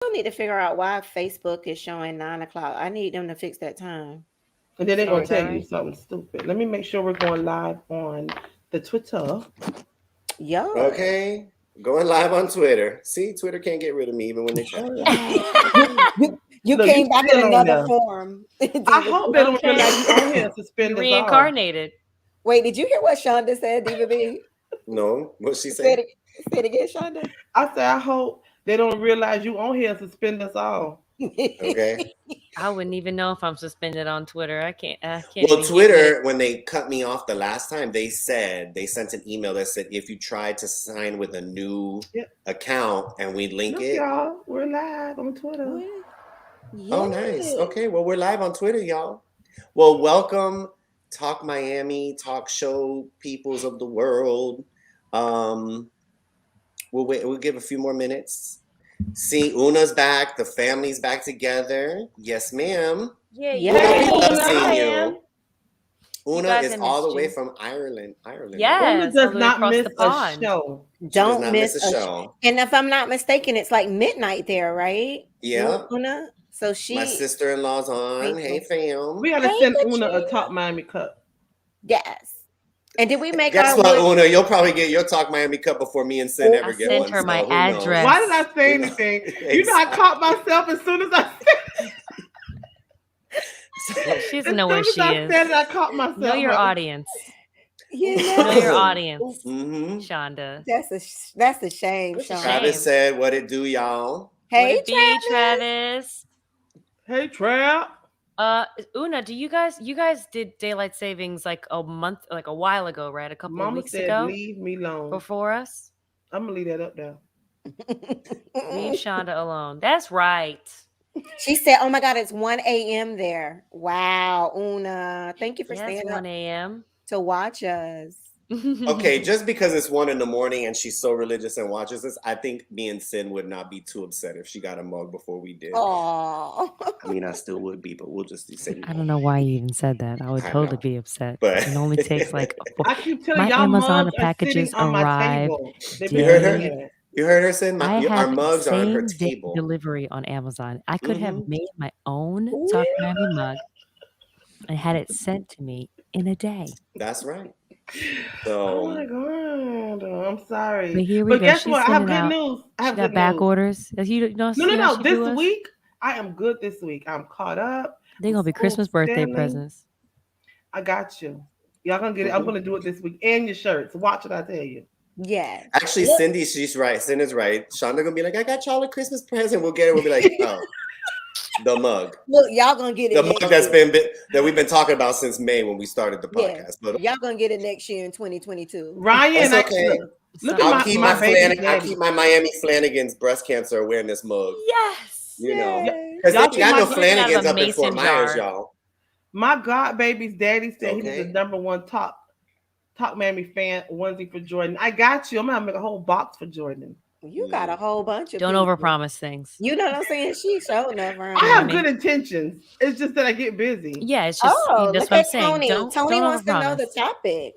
still need to figure out why Facebook is showing 9 o'clock. I need them to fix that time. And then they're Oh, gonna is that tell you right? something stupid. Let me make sure we're going live on the Twitter. Yeah. Okay. Going live on Twitter. See, Twitter can't get rid of me even when they try. You Look, came you back still in on another there. form. I hope they don't realize you on here and You suspend us all. reincarnated. Wait, did you hear what Shonda said, Diva B? No, what's she Say saying? it again, Shonda. I said, I hope they don't realize you on here and suspend us all. Okay. I wouldn't even know if I'm suspended on Twitter. I can't Well, even get with Twitter, it. when they cut me off the last time, they sent an email that said if you tried to sign with a new Yep. account and we link Look, it. y'all, we're live on Twitter. Oh, nice. Okay, well, we're live on Twitter, y'all. Well, welcome, Talk Miami, talk show peoples of the world. We'll wait. We'll give a few more minutes. See, Una's back. The family's back together. Yes, ma'am. Yeah, Yeah. Una, we Hey, love Una. seeing Hi, you. Em. Una guys, is I all the missed way you. from Ireland. Una Yes, all does the way not across miss the a pond. show. Don't not miss miss a show. And if I'm not mistaken, it's like midnight there, right? Yeah. Una. So My sister-in-law's on. Hey, fam. We gotta Hey, send Una a Katrina. Top Miami cup. Yes. And did we make Guess our what, one? Una? You'll probably get your Talk Miami cup before me and Sin ever I get sent one. her my So who knows? address. Why did I say You know, anything? You know, I caught myself as soon as I said So, She doesn't know where she is. said it, I caught myself. Know your audience. You Know know, your audience, mhm. Shonda. that's a shame, It's a Sean. shame. Travis said, "What it do, y'all?" Would Hey, it be Travis? Hey, Trap. Una, do you guys did daylight savings like a while ago, right? A couple of Mama weeks said, ago leave me alone. before us. I'm gonna leave that up there. Leave Shonda alone. That's right. She said, "Oh my God, it's 1 a.m. there." Wow, Una, thank you for Yeah, it's staying 1 up a.m. to watch us. Okay, just because it's 1 a.m. and she's so religious and watches this, I think me and Sin would not be too upset if she got a mug before we did. Oh, I mean, I still would be, but we'll just say. I don't know why you even said that. I would I totally know. be upset. But It only takes like I keep telling my y'all, Amazon mugs are packages sitting on my arrive table. They've you been heard her. sitting. You heard her, Sin. I Our have mugs are on her same day table. delivery on Amazon. I could have made my own Ooh. Talk Miami mug and had it sent to me in a day. That's right. Oh my So God, I'm sorry. But here we But go. guess She's what? I have sending good out. news. I She have got good back news. orders. You know, see how No. she do This us? week, I am good this week. I'm caught up. They're gonna be Christmas birthday presents. I got you. Y'all gonna get it. I'm gonna do it this week. And your shirts. Watch what I tell you. yes. actually, Look, Cindy, she's right. Sin is right. Shonda gonna be like, "I got y'all a Christmas present." We'll get it. We'll be like, "Oh, the mug." look, y'all gonna get it The mug next that's year. that we've been talking about since May when we started the Yeah, podcast. But y'all gonna get it next year in 2022. Ryan, that's okay. look I'll at keep my baby. I'll keep my Miami Flanagan's breast cancer awareness mug. Yes. You know, Yay. because they Y'all ain't see got my no kid Flanagans have a up in Fort mason Myers, jar. y'all. My god baby's daddy said he was the Okay. #1 Talk Miami fan onesie for Jordan. I got you. I'm gonna make a whole box for Jordan. You got a whole bunch of Don't people. overpromise things. You know what I'm saying? She showed up around. I have Tony. good intentions. It's just that I get busy. Yeah, it's just Oh, that's look what I'm at saying. Tony. Don't Tony wants to know overpromise. the topic.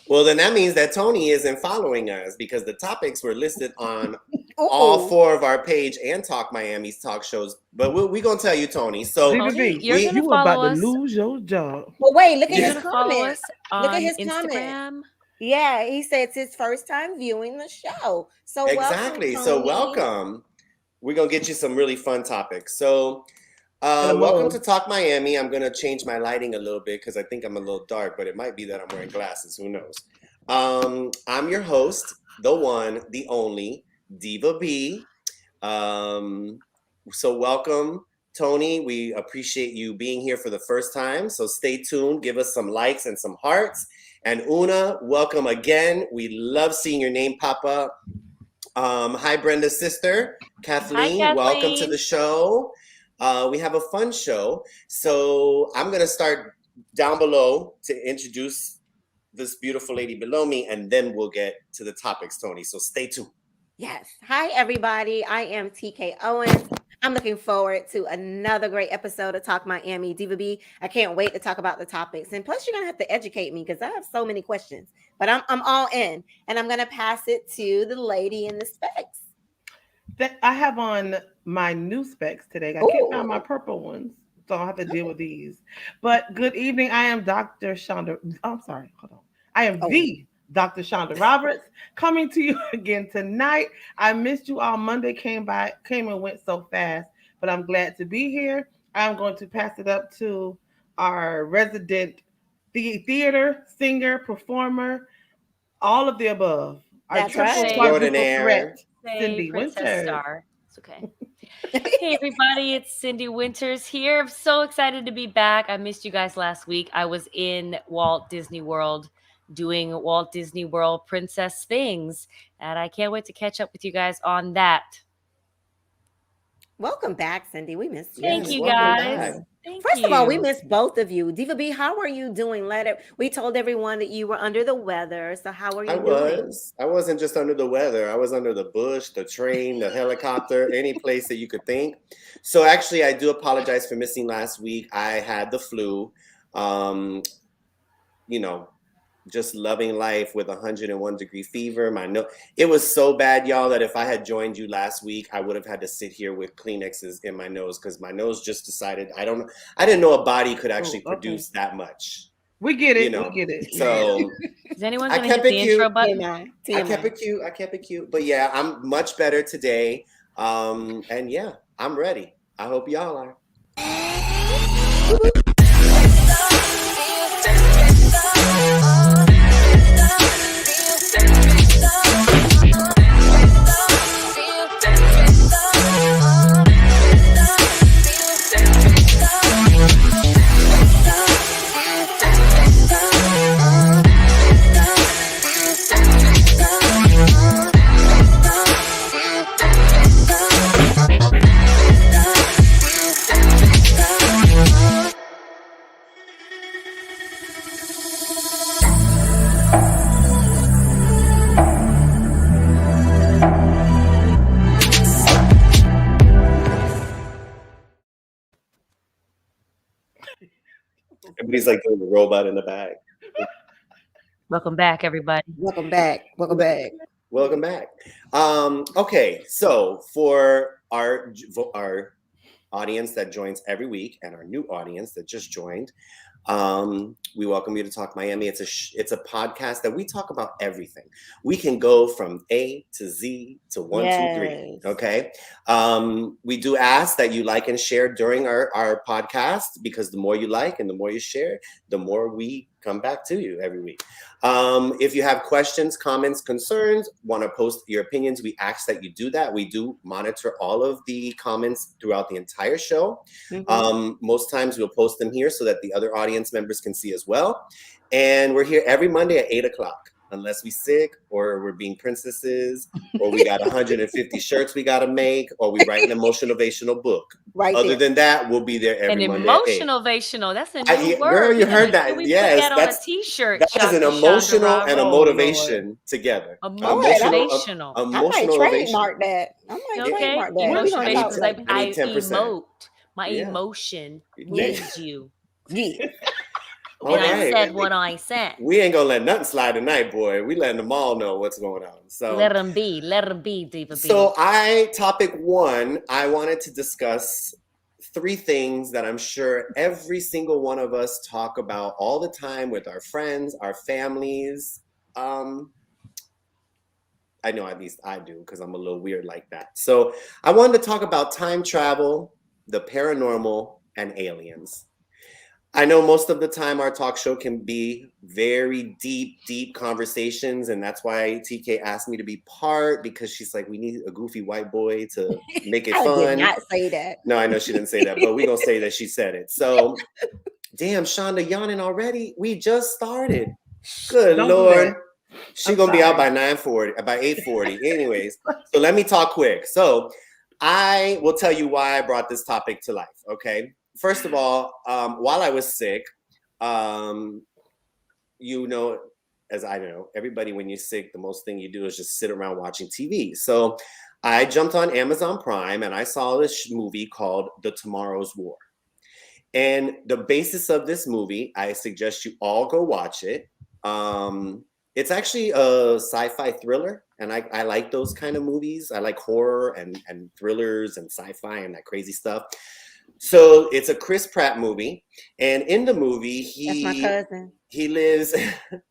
Well, then that means that Tony isn't following us because the topics were listed on Ooh. all 4 of our page and Talk Miami's talk shows. But we're gonna tell you, Tony. So Tony, you're gonna you were about follow to us. lose your job. But wait, look at You're his gonna follow comment. us Look at on his comment. Instagram. Yeah, he said it's his first time viewing the show. So exactly. welcome, So Tony. welcome. We're gonna get you some really fun topics. So And a welcome mug. to Talk Miami. I'm gonna change my lighting a little bit because I think I'm a little dark, but it might be that I'm wearing glasses. Who knows? I'm your host, the one, the only, Diva B. So welcome, Tony. We appreciate you being here for the first time. So stay tuned. Give us some likes and some hearts. And Una, welcome again. We love seeing your name pop up. Hi, Brenda's sister, Kathleen. Hi, Welcome to Kathleen. the show. We have a fun show. So I'm going to start down below to introduce this beautiful lady below me, and then we'll get to the topics, Tony. So stay tuned. Yes. Hi, everybody. I am TK Owens. I'm looking forward to another great episode of Talk Miami Diva B. I can't wait to talk about the topics. And plus, you're going to have to educate me because I have so many questions. But I'm all in. And I'm going to pass it to the lady in the specs. I have on my new specs today. I can't find my Ooh. purple ones, so I'll have to deal with these. But good evening. I am Dr. Shonda. I'm sorry. Hold on. I am Oh. the Dr. Shonda Roberts coming to you again tonight. I missed you all. Monday came and went so fast, but I'm glad to be here. I'm going to pass it up to our resident theater singer, performer, all of the above. Our That's triple right. quadruple Extraordinaire. threat, Say Cindy Princess Winters. Star. It's okay. Hey everybody, it's Cindy Winters here. I'm so excited to be back. I missed you guys last week. I was in Walt Disney World doing Walt Disney World princess things, and I can't wait to catch up with you guys on that. Welcome back, Cindy. We missed you. We Thank Yes, missed you you. We welcome missed guys. back. you. Thank First of all, we you. missed both of you. Diva B, how are you doing? We told everyone that you were under the weather. So how are you doing? I wasn't just under the weather. I was under the bush, the train, the helicopter, any place that you could think. So actually, I do apologize for missing last week. I had the flu. Um, you know, just loving life with 101-degree fever. It was so bad, y'all, that if I had joined you last week, I would have had to sit here with Kleenexes in my nose because my nose just decided. I didn't know a body could actually produce that much. We get it. You know, We get it. so Is anyone I going to hit kept the it cute. intro button? TMI. I kept TMI. it cute. I kept it cute. But yeah, I'm much better today. And yeah, I'm ready. I hope y'all are. Everybody's like doing the robot in the back. Welcome back, everybody. Welcome back. Welcome back. Welcome back. Okay, so for our audience that joins every week and our new audience that just joined, we welcome you to Talk Miami. It's a podcast that we talk about everything. We can go from A to Z to 1, 2, 3. Yes. Okay. We do ask that you like and share during our podcast because the more you like and the more you share, the more we come back to you every week. If you have questions, comments, concerns, want to post your opinions, we ask that you do that. We do monitor all of the comments throughout the entire show. Most times we'll post them here so that the other audience members can see as well. And we're here every Monday at 8 o'clock. Unless we sick or we're being princesses or we got 150 shirts we got to make or we write an motivational book. Right Other there. than that, we'll be there every An Monday at 8. emotional, that's a new word. Girl, you heard that. Can we Yes, put that on a t-shirt? that is an Dr. emotional Chandra and a Roberts? motivation together. Motivational. I might Emotional motivation. trademark that. I might Okay, trademark that. What we gonna motivation talk is about? like I I need 10%. emote. My Yeah. emotion Yeah. moves you. Yeah. All And I right. said what I said. We ain't gonna let nothing slide tonight, boy. We letting them all know what's going on. So Let them be, Diva B. So topic 1, I wanted to discuss 3 things that I'm sure every single one of us talk about all the time with our friends, our families. I know at least I do because I'm a little weird like that. So I wanted to talk about time travel, the paranormal, and aliens. I know most of the time our talk show can be very deep conversations. And that's why TK asked me to be part because she's like, we need a goofy white boy to make it I fun. did not say that. No, I know she didn't say that, but we're going to say that she said it. So, damn, Shonda yawning already. We just started. Good Don't do Lord. that. She's I'm going to be out sorry. by 9:40, by 8:40. Anyways, so let me talk quick. So I will tell you why I brought this topic to life, okay? First of all, while I was sick, you know, as I know, everybody, when you're sick, the most thing you do is just sit around watching TV. So I jumped on Amazon Prime and I saw this movie called The Tomorrow's War. And the basis of this movie, I suggest you all go watch it. It's actually a sci-fi thriller, and I like those kind of movies. I like horror and thrillers and sci-fi and that crazy stuff. So it's a Chris Pratt movie, and in the movie That's my cousin. he lives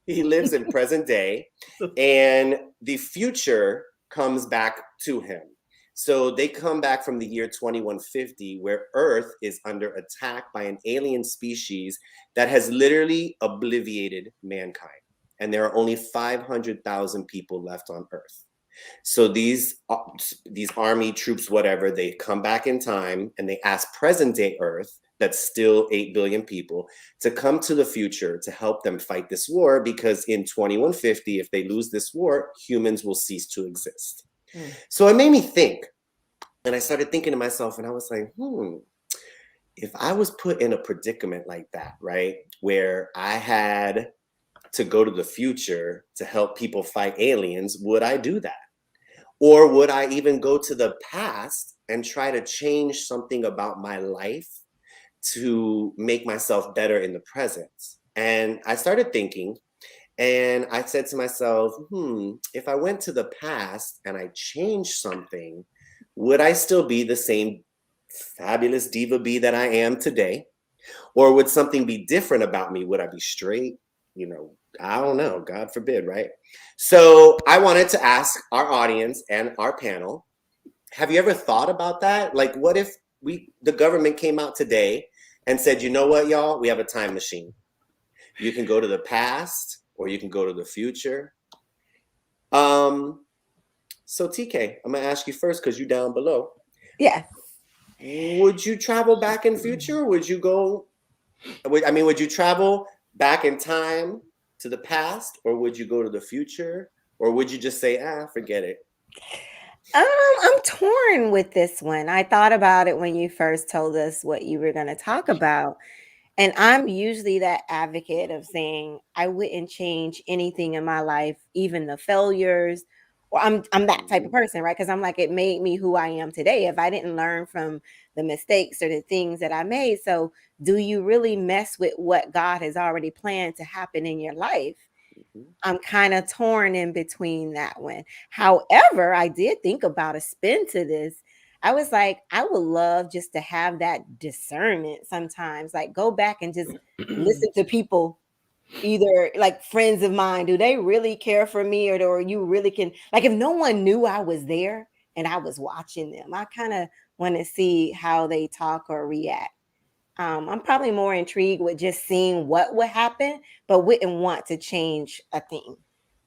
he lives in present day, and the future comes back to him. So they come back from the year 2150, where Earth is under attack by an alien species that has literally obliterated mankind. And there are only 500,000 people left on Earth. So these army troops, whatever, they come back in time and they ask present day Earth, that's still 8 billion people, to come to the future to help them fight this war, because in 2150, if they lose this war, humans will cease to exist. So it made me think, and I started thinking to myself, and I was like, if I was put in a predicament like that, right, where I had to go to the future to help people fight aliens, would I do that? Or would I even go to the past and try to change something about my life to make myself better in the present? And I started thinking, and I said to myself, if I went to the past and I changed something, would I still be the same fabulous diva B that I am today? Or would something be different about me? Would I be straight? I don't know, God forbid, right? So I wanted to ask our audience and our panel, have you ever thought about that? Like, what if the government came out today and said, you know what, y'all, we have a time machine. You can go to the past or you can go to the future. So TK, I'm gonna ask you first because you're down below. Yeah. Would you travel back in future? Would you would you travel back in time to the past, or would you go to the future, or would you just say, forget it? I'm torn with this one. I thought about it when you first told us what you were going to talk about. And I'm usually that advocate of saying I wouldn't change anything in my life, even the failures. Or I'm that type of person, right? Because I'm like, it made me who I am today. If I didn't learn from the mistakes or the things that I made. So do you really mess with what God has already planned to happen in your life? I'm kind of torn in between that one. However, I did think about a spin to this. I was like, I would love just to have that discernment sometimes, like go back and just listen to people, either like friends of mine. Do they really care for me, or you really can, like, if no one knew I was there and I was watching them, I kind of want to see how they talk or react. I'm probably more intrigued with just seeing what would happen, but wouldn't want to change a thing.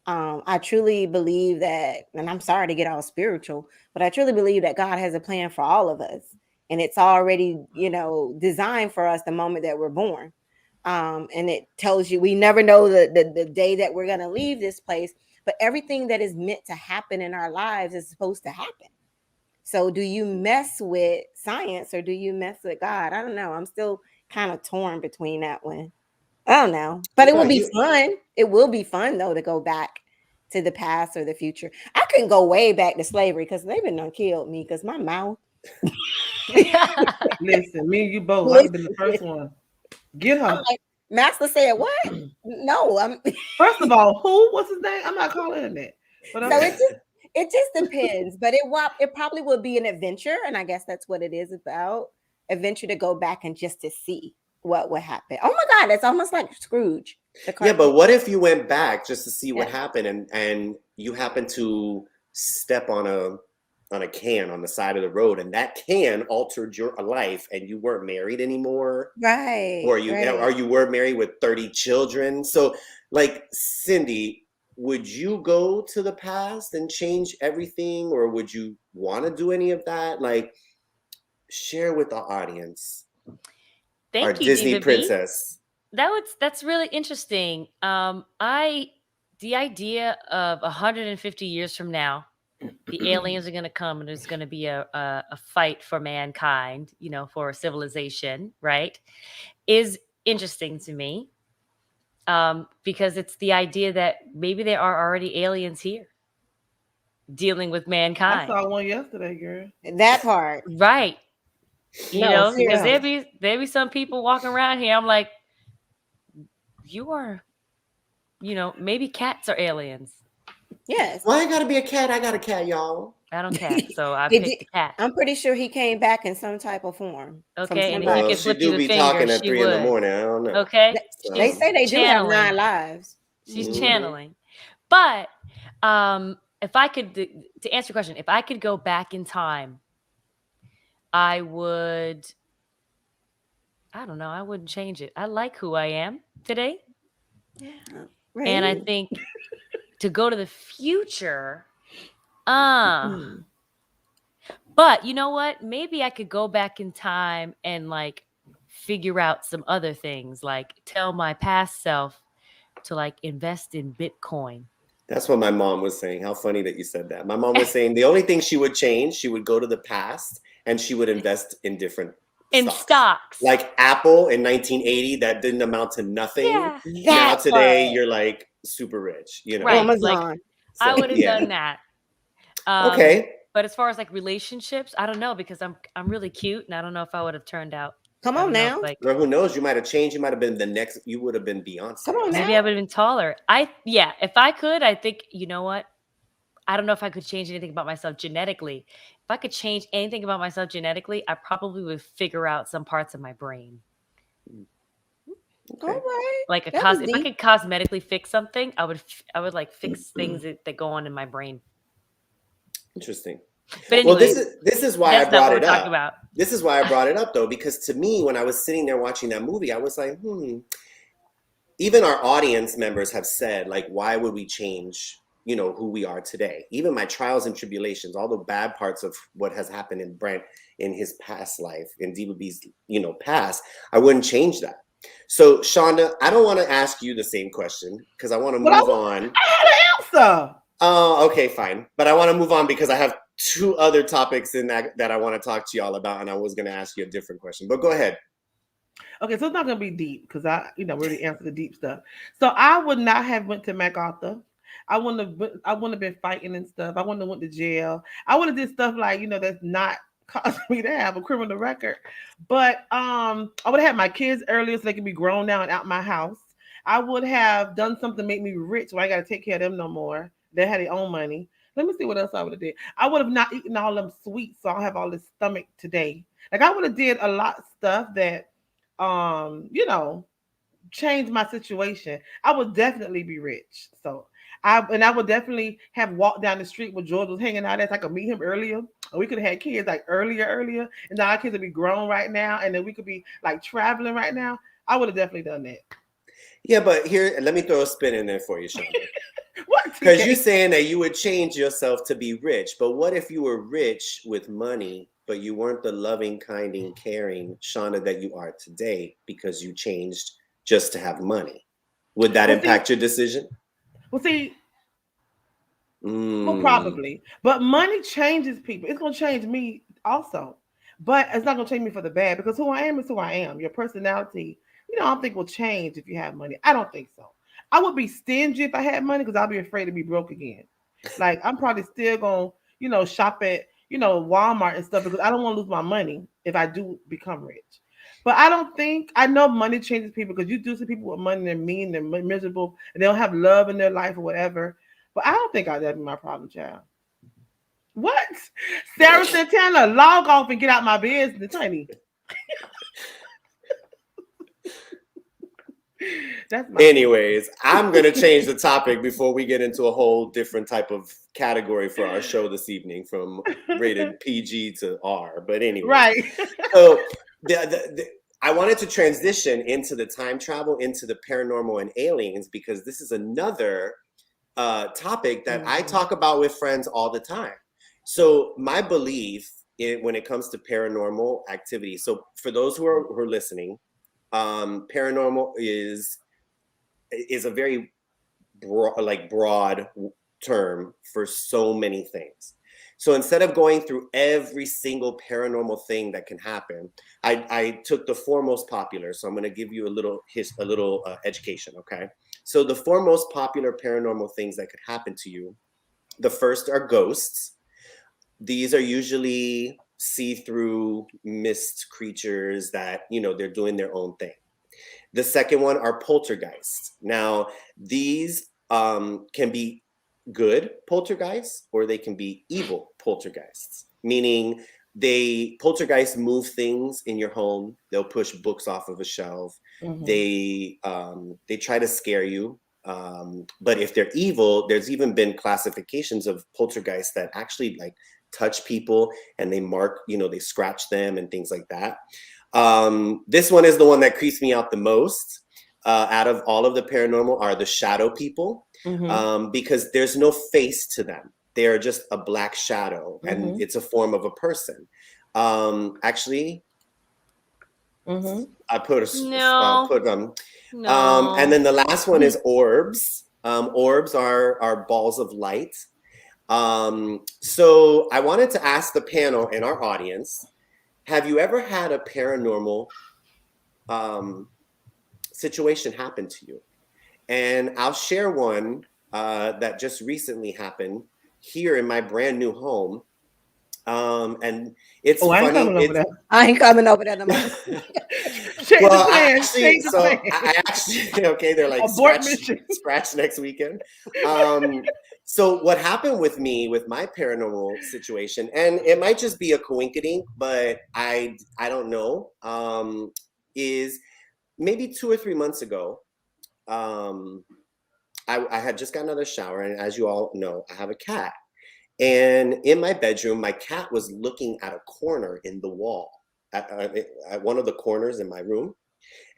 I truly believe that, and I'm sorry to get all spiritual, but I truly believe that God has a plan for all of us, and it's already, designed for us the moment that we're born. And it tells you we never know the day that we're going to leave this place, but everything that is meant to happen in our lives is supposed to happen. So do you mess with science or do you mess with God? I don't know. I'm still kind of torn between that one. I don't know. But it will be fun. It will be fun, though, to go back to the past or the future. I couldn't go way back to slavery because they've been done killed me because my mouth. Listen, me and you both. I've been the first one. Get her. Like, Master said, what? No, I'm. First of all, who? What's his name? I'm not calling him that. But So it just depends. But it probably would be an adventure, and I guess that's what it is about. Adventure to go back and just to see what would happen. Oh my God, it's almost like Scrooge. Yeah, but what if you went back just to see what happened, and you happened to step on a can on the side of the road, and that can altered your life, and you weren't married anymore, right? Or you were married with 30 children. So, like, Cindy, would you go to the past and change everything, or would you want to do any of that? Like, share with the audience. Thank our you, Disney Diva B. princess. That's really interesting. The idea of 150 years from now, the aliens are going to come and there's going to be a fight for mankind, for civilization, right? Is interesting to me, because it's the idea that maybe there are already aliens here dealing with mankind. I saw one yesterday, girl. That part, right? No, Because there be some people walking around here. I'm like, you are maybe cats are aliens. Yes. Why I gotta be a cat? I got a cat, y'all. I don't cat, so I He picked did. the cat. I'm pretty sure he came back in some type of form from Okay, and if he somebody. could She flip you do the be finger, talking at she 3 in the would. morning. I don't know. Okay, They she's So, say they do have 9 channeling. lives. She's Mhm. channeling. But if I could, to answer your question, if I could go back in time, I would. I don't know. I wouldn't change it. I like who I am today, Yeah. and I Right. think to go to the future. Uh Mm. but you know what? Maybe I could go back in time and like figure out some other things, like tell my past self to like invest in Bitcoin. that's what my mom was saying. How funny that you said that. My mom was saying the only thing she would change, she would go to the past and she would invest in different In stocks. stocks. Like Apple in 1980, that didn't amount to nothing. Yeah. Now That today, part. you're like super rich, Right. Like Amazon. I So would have yeah. done that. Okay. But as far as like relationships, I don't know because I'm really cute and I don't know if I would have turned out. Come I on don't know if now. like Girl, who knows? You might have changed. You might have been the next. You would have been Come Beyonce or on now. maybe I would have been taller. If I could, I think you know what? I don't know if I could change anything about myself genetically. If I could change anything about myself genetically, I probably would figure out some parts of my brain. All Okay. right. Like That was if I deep. could cosmetically fix something, I would like fix things that go on in my brain. Interesting. But Well, anyways, this is why I that's not brought what we're it talking up. about. This is why I brought it up though, because to me, when I was sitting there watching that movie, I was like, even our audience members have said, like, why would we change, who we are today? Even my trials and tribulations, all the bad parts of what has happened in Brent in his past life, in Diva B's, past, I wouldn't change that. So, Shonda, I don't want to ask you the same question because I want to But move on. I had an answer. Oh, okay, fine. But I want to move on because I have 2 other topics in that I want to talk to y'all about, and I was going to ask you a different question. But go ahead. Okay, so it's not gonna be deep because we already answered the deep stuff. So I would not have went to MacArthur. I wouldn't have been fighting and stuff. I wouldn't have went to jail. I would have did stuff like that's not causing me to have a criminal record. But I would have had my kids earlier so they could be grown now and out my house. I would have done something to make me rich where I got to take care of them no more. They had their own money. Let me see what else I would have did. I would have not eaten all them sweets, so I don't have all this stomach today. Like I would have did a lot of stuff that change my situation. I would definitely be rich. So I would definitely have walked down the street where George was hanging out at. So I could meet him earlier. Or we could have had kids like earlier. And now our kids would be grown right now. And then we could be like traveling right now. I would have definitely done that. Yeah, but here, let me throw a spin in there for you, Shonda. What? Because TK? you're saying that you would change yourself to be rich, but what if you were rich with money, but you weren't the loving, kind, and caring Shauna that you are today because you changed just to have money? Would that impact your decision? Well, see, well, Mm, probably. But money changes people. It's gonna change me also. But it's not gonna change me for the bad because who I am is who I am. Your personality, I don't think will change if you have money. I don't think so. I would be stingy if I had money because I'll be afraid to be broke again. Like I'm probably still gonna, shop at, Walmart and stuff because I don't want to lose my money if I do become rich. But I know money changes people because you do see people with money, they're mean, they're miserable, and they don't have love in their life or whatever. But I don't think that'd be my problem, child. What? Sarah Santana, log off and get out my business, honey. That's my Anyways, I'm going to change the topic before we get into a whole different type of category for our show this evening from rated PG to R. But anyway, right. So I wanted to transition into the time travel, into the paranormal and aliens, because this is another topic that I talk about with friends all the time. So my belief when it comes to paranormal activity. So for those who are listening, paranormal is a very broad term for so many things. So instead of going through every single paranormal thing that can happen, I took the 4 most popular. So I'm going to give you a little education. Okay. So the 4 most popular paranormal things that could happen to you. The first are ghosts. These are usually see-through mist creatures that, they're doing their own thing. The second one are poltergeists. Now, these can be good poltergeists or they can be evil poltergeists, meaning poltergeists move things in your home. They'll push books off of a shelf. Mhm. They try to scare you. But if they're evil, there's even been classifications of poltergeists that actually like touch people and they mark, they scratch them and things like that. This one is the one that creeps me out the most. Out of all of the paranormal are the shadow people, because there's no face to them. They are just a black shadow, and it's a form of a person. Actually, I put them. No. And then the last one is orbs. Orbs are balls of light. So I wanted to ask the panel and our audience, have you ever had a paranormal situation happen to you? And I'll share one that just recently happened here in my brand new home. And it's funny. I ain't coming over there no more. Well, I actually, okay, they're like scratch next weekend. So what happened with me with my paranormal situation, and it might just be a coincidence, but I don't know, is maybe 2 or 3 months ago, I had just gotten out of the shower, and as you all know, I have a cat. And in my bedroom, my cat was looking at a corner in the wall, at one of the corners in my room.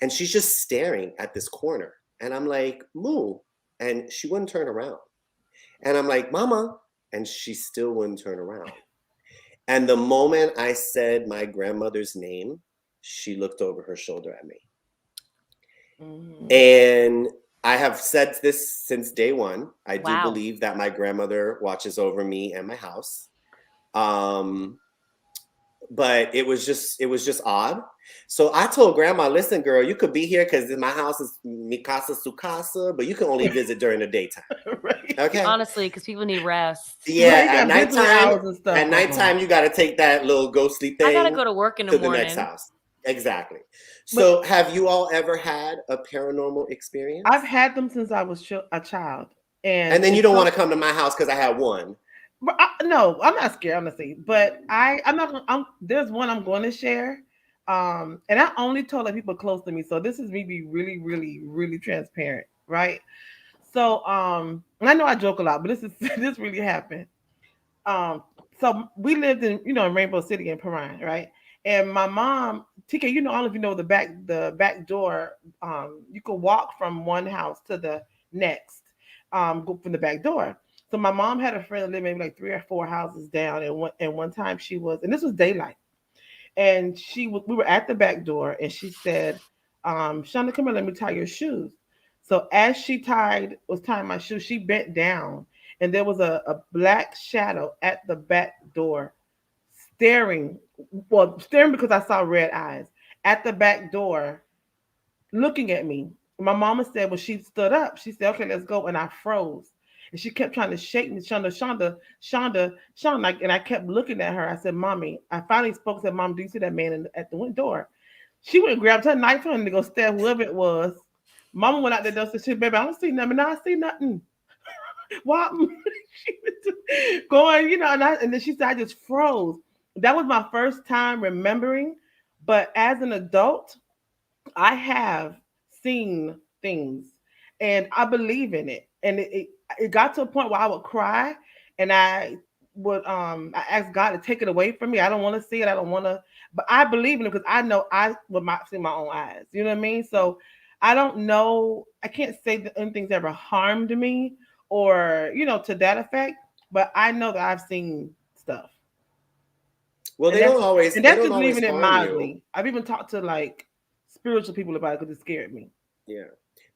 And she's just staring at this corner. And I'm like, moo. And she wouldn't turn around. And I'm like, mama. And she still wouldn't turn around. And the moment I said my grandmother's name, she looked over her shoulder at me. And I have said this since day one. I do believe that my grandmother watches over me and my house. But it was just odd. So I told grandma, listen, girl, you could be here because my house is mi casa su casa, but you can only visit during the daytime. Right. Okay. Honestly, because people need rest. Yeah, at nighttime, you got to take that little ghostly thing. I got to go to work in the morning. The next house. Exactly. So have you all ever had a paranormal experience? I've had them since I was a child. And then you don't want to come to my house because I had one. But no, I'm not scared, honestly. But I'm not. There's one I'm going to share, and I only told like people close to me. So this is me be really, really, really transparent, right? So and I know I joke a lot, but this really happened. So we lived in Rainbow City in Paran, right? And my mom, TK, all of you know the back door. You could walk from one house to the next, go from the back door. So my mom had a friend that lived maybe like 3 or 4 houses down, and one time she was, and this was daylight, and we were at the back door, and she said, "Shonda, come here, let me tie your shoes." So as she was tying my shoes, she bent down, and there was a black shadow at the back door, staring because I saw red eyes at the back door, looking at me. My mama said when she stood up, she said, "Okay, let's go," and I froze. And she kept trying to shake me, Shonda, and I kept looking at her. I said, "Mommy," I finally spoke and said, "Mom, do you see that man at the window door?" She went and grabbed her knife and to go stab whoever it was. Mama went out the door and said, "Baby, I don't see nothing." "No, I see nothing." Why? She was going, and then she said, "I just froze." That was my first time remembering. But as an adult, I have seen things, and I believe in it. And it got to a point where I would cry, and I would I asked God to take it away from me. I don't want to see it. I don't want to, but I believe in it because I know I would see my own eyes. You know what I mean? So I don't know. I can't say that anything's ever harmed me or to that effect, but I know that I've seen stuff. Well, they don't always. And that's just leaving it mildly. I've even talked to like spiritual people about it because it scared me. Yeah.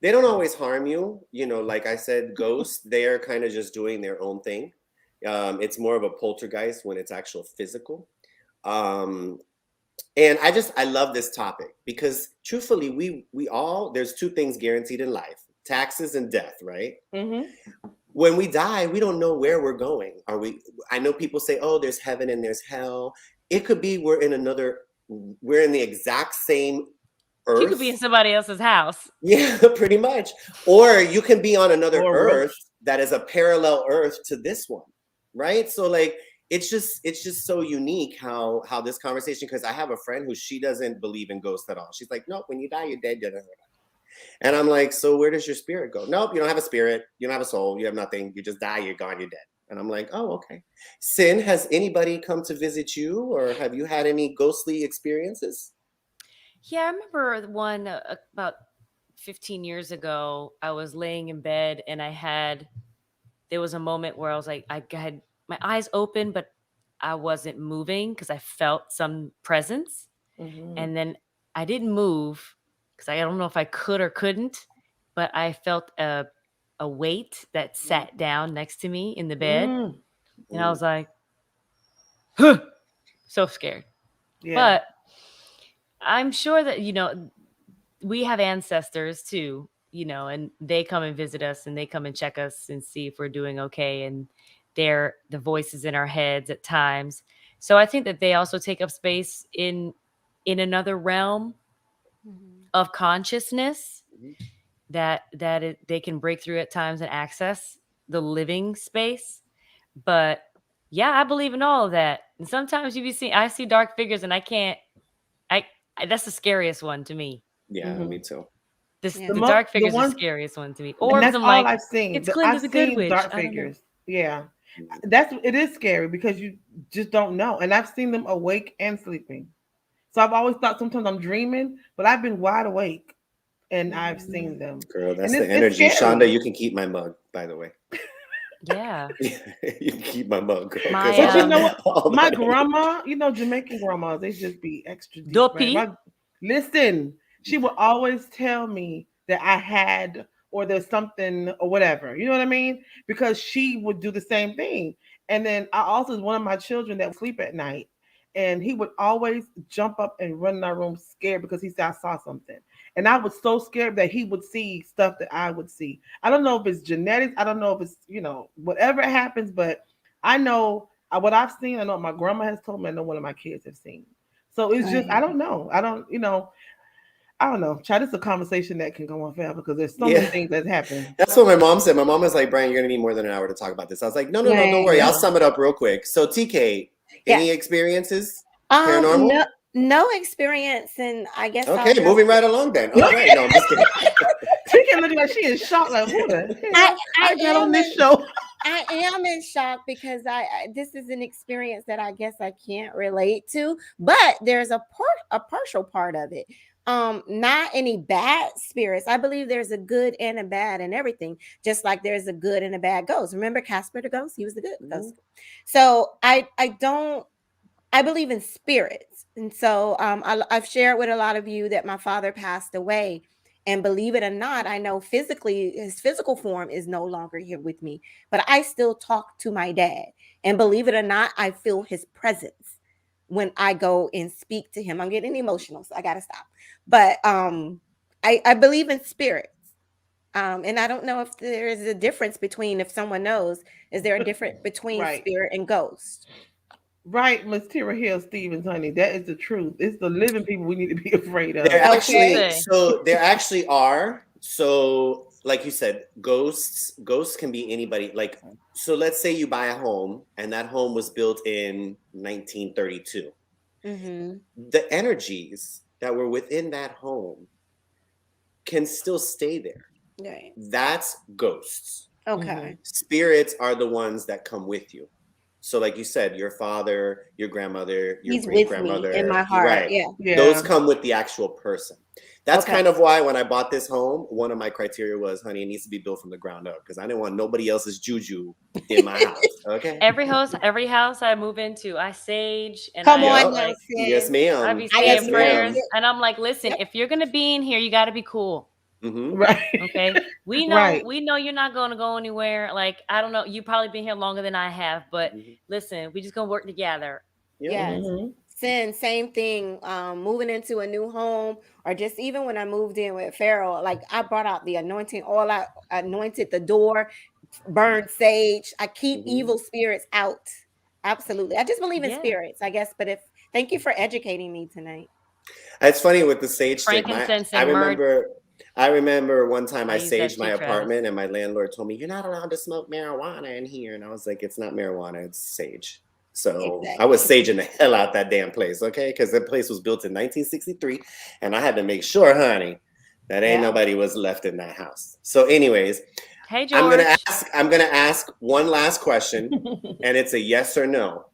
They don't always harm you. Like I said, ghosts, they are kind of just doing their own thing. It's more of a poltergeist when it's actual physical. And I love this topic because truthfully, we all, there's 2 things guaranteed in life, taxes and death, right? When we die, we don't know where we're going. I know people say, oh, there's heaven and there's hell. It could be we're in the exact same You could be in Earth. somebody else's house. Yeah, pretty much. Or you can be on another Or Earth roast. that is a parallel Earth to this one, right? So like it's just so unique how this conversation, because I have a friend who she doesn't believe in ghosts at all. She's like, nope, when you die, you're dead. And I'm like, so where does your spirit go? Nope, you don't have a spirit. You don't have a soul. You have nothing. You just die. You're gone. You're dead. And I'm like, oh, okay. Sin, has anybody come to visit you, or have you had any ghostly experiences? Yeah, I remember the one about 15 years ago. I was laying in bed and there was a moment where I was like, I had my eyes open, but I wasn't moving because I felt some presence. Mm-hmm. And then I didn't move because I don't know if I could or couldn't, but I felt a weight that sat down next to me in the bed. Mm. And I was like, huh, so scared. Yeah. But I'm sure that, we have ancestors too, and they come and visit us and they come and check us and see if we're doing okay. And they're the voices in our heads at times. So I think that they also take up space in another realm of consciousness Mhm. they can break through at times and access the living space. But yeah, I believe in all of that. And sometimes I see dark figures and I can't, that's the scariest one to me. Yeah, Mm-hmm. me too. Yeah. The dark The figures are the one, scariest one to me. and Orbs, that's I'm all like, I've seen. it's Glinda I've the Good seen Witch. dark I don't know. figures. Yeah, Mhm. it is scary because you just don't know. And I've seen them awake and sleeping. So I've always thought sometimes I'm dreaming, but I've been wide awake and I've seen them, Girl, and that's the it's energy. Shonda, scary. you can keep my mug, by the way. Yeah. You can keep my mug, girl, because My But you know what? all My that energy. grandma, Jamaican grandmas, they just be extra deep, right? Dopey. Listen, she would always tell me that I had or there's something or whatever. You know what I mean? Because she would do the same thing. And then I also, one of my children that would sleep at night, and he would always jump up and run in our room scared because he said I saw something. And I was so scared that he would see stuff that I would see. I don't know if it's genetics. I don't know if it's, whatever happens, but I know what I've seen. I know what my grandma has told me. I know one of my kids have seen. So it's just, I Right. don't know. I don't know. Child, it's a conversation that can go on forever because there's so many Yeah. things that happen. That's what my mom said. My mom was like, Brian, you're going to need more than an hour to talk about this. I was like, no, no, no, don't Right. worry. I'll Yeah. sum it up real quick. So, TK, any Yes. experiences? Paranormal? No experience, and I guess I'll Okay, just. moving right along then. All right. No, I'm just kidding. TK looking like she in shock. Like, what the hell? I got on this in, show. I am in shock because this is an experience that I guess I can't relate to, but there's a partial part of it. Not any bad spirits. I believe there's a good and a bad and everything, just like there's a good and a bad ghost. Remember Casper the ghost? He was the good ghost. So I believe in spirits. And so I've shared with a lot of you that my father passed away. And believe it or not, I know physically his physical form is no longer here with me, but I still talk to my dad. And believe it or not, I feel his presence when I go and speak to him. I'm getting emotional, so I got to stop. But I believe in spirits. And I don't know if there is a difference between, if someone knows, is there a difference between Right. spirit and ghost? Right, Miss Tira Hill Stevens, honey. That is the truth. It's the living people we need to be afraid of. Okay. There actually are. So, like you said, ghosts can be anybody. Like, so let's say you buy a home and that home was built in 1932. Mm-hmm. The energies that were within that home can still stay there. Right. That's ghosts. Okay. Spirits are the ones that come with you. So, like you said, your father, your grandmother, your He's great with me in my grandmother, heart. right? Yeah. Yeah. Those come with the actual person. That's Okay. kind of why when I bought this home, one of my criteria was, honey, it needs to be built from the ground up because I didn't want nobody else's juju in my house. Okay. Every house I move into, I sage and Come I on Yep. now, like Yes, sis. I be ma'am. I Yes, saying agree. prayers, ma'am. and I'm like, listen, Yep. if you're gonna be in here, you got to be cool. Mm-hmm. Right. Okay, Right. we know you're not going to go anywhere. Like, I don't know, you probably been here longer than I have, but listen, we just gonna work together. Yeah. Yes. Mm-hmm. Same thing. Moving into a new home, or just even when I moved in with Farrell, like I brought out the anointing oil, I anointed the door, burned sage. I keep evil spirits out. Absolutely. I just believe in Yeah. spirits, I guess. But thank you for educating me tonight. It's funny with the sage stick. Frankincense I and myrrh. remember, I remember one time I use that saged too, my Travis. apartment, and my landlord told me, "You're not allowed to smoke marijuana in here." And I was like, "It's not marijuana, it's sage." So I was saging the hell out that damn place, okay? Because the place was built in 1963, and I had to make sure, honey, that ain't nobody was left in that house. So, anyways, Hey, George. I'm gonna ask one last question, and it's a yes or no.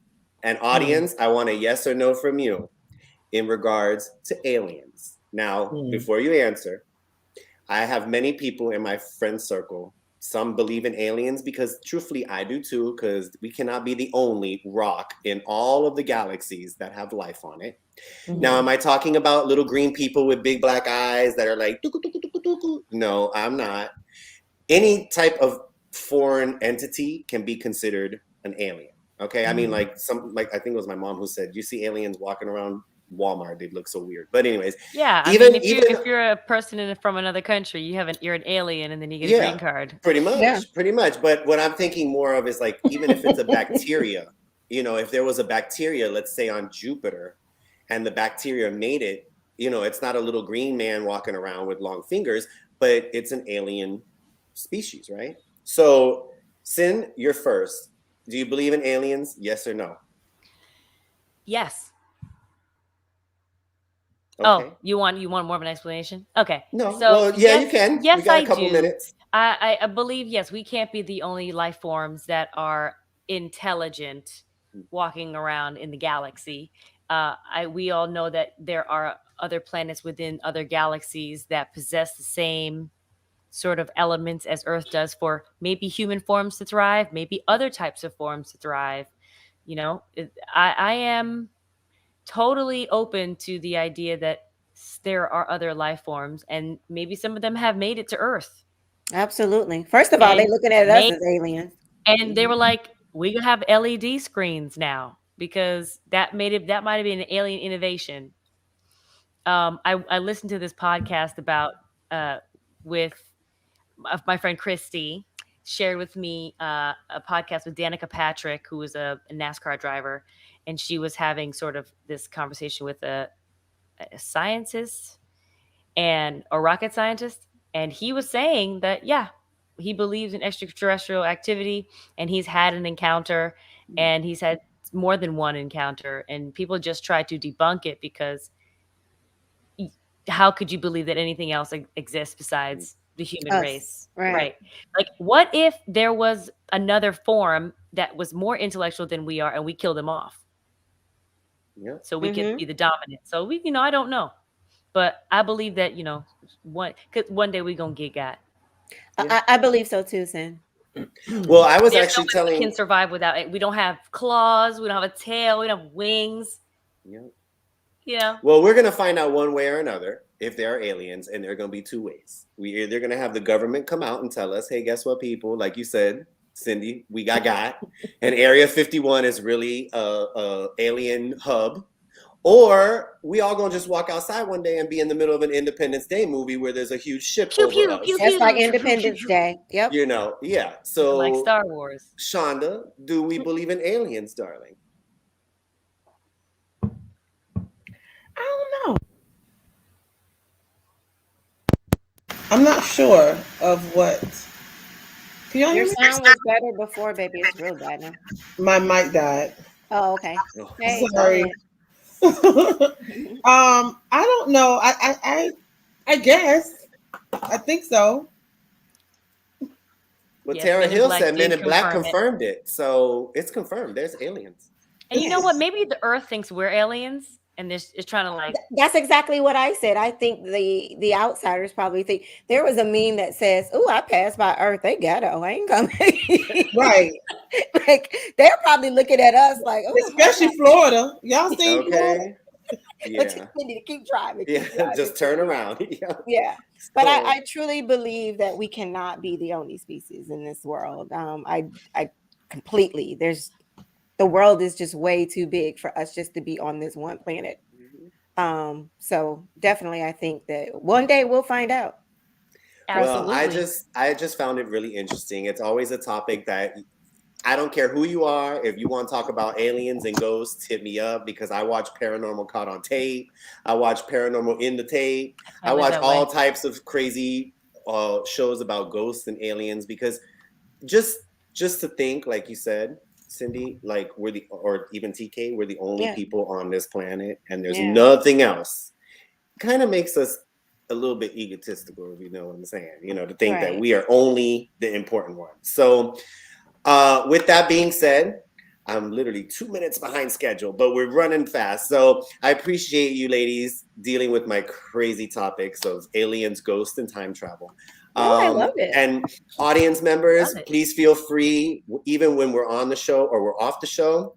And audience, I want a yes or no from you in regards to aliens. Now, before you answer, I have many people in my friend circle. Some believe in aliens because truthfully, I do too, because we cannot be the only rock in all of the galaxies that have life on it. Now, am I talking about little green people with big black eyes that are like, "Tuku, tuku, tuku, tuku"? No, I'm not. Any type of foreign entity can be considered an alien. Okay. I mean, like I think it was my mom who said, you see aliens walking around Walmart, they look so weird. But anyways, yeah, I mean, if you're a person from another country, you're an alien, and then you get a green card. Pretty much. But what I'm thinking more of is like, even if it's a bacteria, if there was a bacteria, let's say on Jupiter, and the bacteria made it, it's not a little green man walking around with long fingers, but it's an alien species, right? So, Sin, you're first. Do you believe in aliens? Yes or no? Yes. Okay. Oh, you want more of an explanation? Okay. No. So Well, yeah, you can. Yes, we got I a couple do. minutes. I believe, yes, we can't be the only life forms that are intelligent walking around in the galaxy. We all know that there are other planets within other galaxies that possess the same sort of elements as Earth does for maybe human forms to thrive, maybe other types of forms to thrive. I am totally open to the idea that there are other life forms, and maybe some of them have made it to Earth. Absolutely. First of all, they're looking at us as aliens. And they were like, we can have LED screens now, because that might have been an alien innovation. I listened to this podcast about with my friend Christy shared with me a podcast with Danica Patrick, who was a NASCAR driver, and she was having sort of this conversation with a scientist and a rocket scientist, and he was saying that he believes in extraterrestrial activity, and he's had an encounter, and he's had more than one encounter, and people just try to debunk it because how could you believe that anything else exists besides the human race? Right. Like, what if there was another form that was more intellectual than we are, and we killed them off? Yeah. So we could be the dominant. So I don't know. But I believe that, one day we're going to get got. I believe so too, Sin. Well, I was actually telling... We can survive without it. We don't have claws. We don't have a tail. We don't have wings. Yeah. Well, we're going to find out one way or another if there are aliens, and there are going to be two ways. We're either going to have the government come out and tell us, hey, guess what, people? Like you said, Cindy, we got. And Area 51 is really a alien hub. Or we all gonna just walk outside one day and be in the middle of an Independence Day movie where there's a huge ship over us. That's like Independence Day. Yep. Yeah. So like Star Wars. Shonda, do we believe in aliens, darling? I don't know. I'm not sure of what. Can y'all hear me? Your sound was better before, baby. It's real bad now. My mic died. Oh, okay. Hey, sorry. I don't know. I guess. I think so. Well, Tara Hill said Men in Black confirmed it. So it's confirmed. There's aliens. And you know what? Maybe the Earth thinks we're aliens, and it's trying to like... That's exactly what I said. I think the outsiders probably think. There was a meme that says, "Oh, I passed by Earth. They ghetto. I ain't coming." Right. Like, they're probably looking at us like, "Oh, especially Florida. Y'all seen Florida?" Yeah. But you need to keep driving. Just turn around. Yeah. But I truly believe that we cannot be the only species in this world. I completely, the world is just way too big for us just to be on this one planet. So definitely, I think that one day we'll find out. Absolutely. Well, I just found it really interesting. It's always a topic that I don't care who you are. If you want to talk about aliens and ghosts, hit me up because I watch Paranormal Caught on Tape. I watch Paranormal in the Tape. I watch all types of crazy shows about ghosts and aliens because just to think, like you said, Cindy, like or even TK, we're the only people on this planet and there's nothing else. Kind of makes us a little bit egotistical, if you know what I'm saying, to think that we are only the important ones. So with that being said, I'm literally 2 minutes behind schedule, but we're running fast. So I appreciate you ladies dealing with my crazy topics of aliens, ghosts, and time travel. I love it. And audience members, please feel free, even when we're on the show or we're off the show,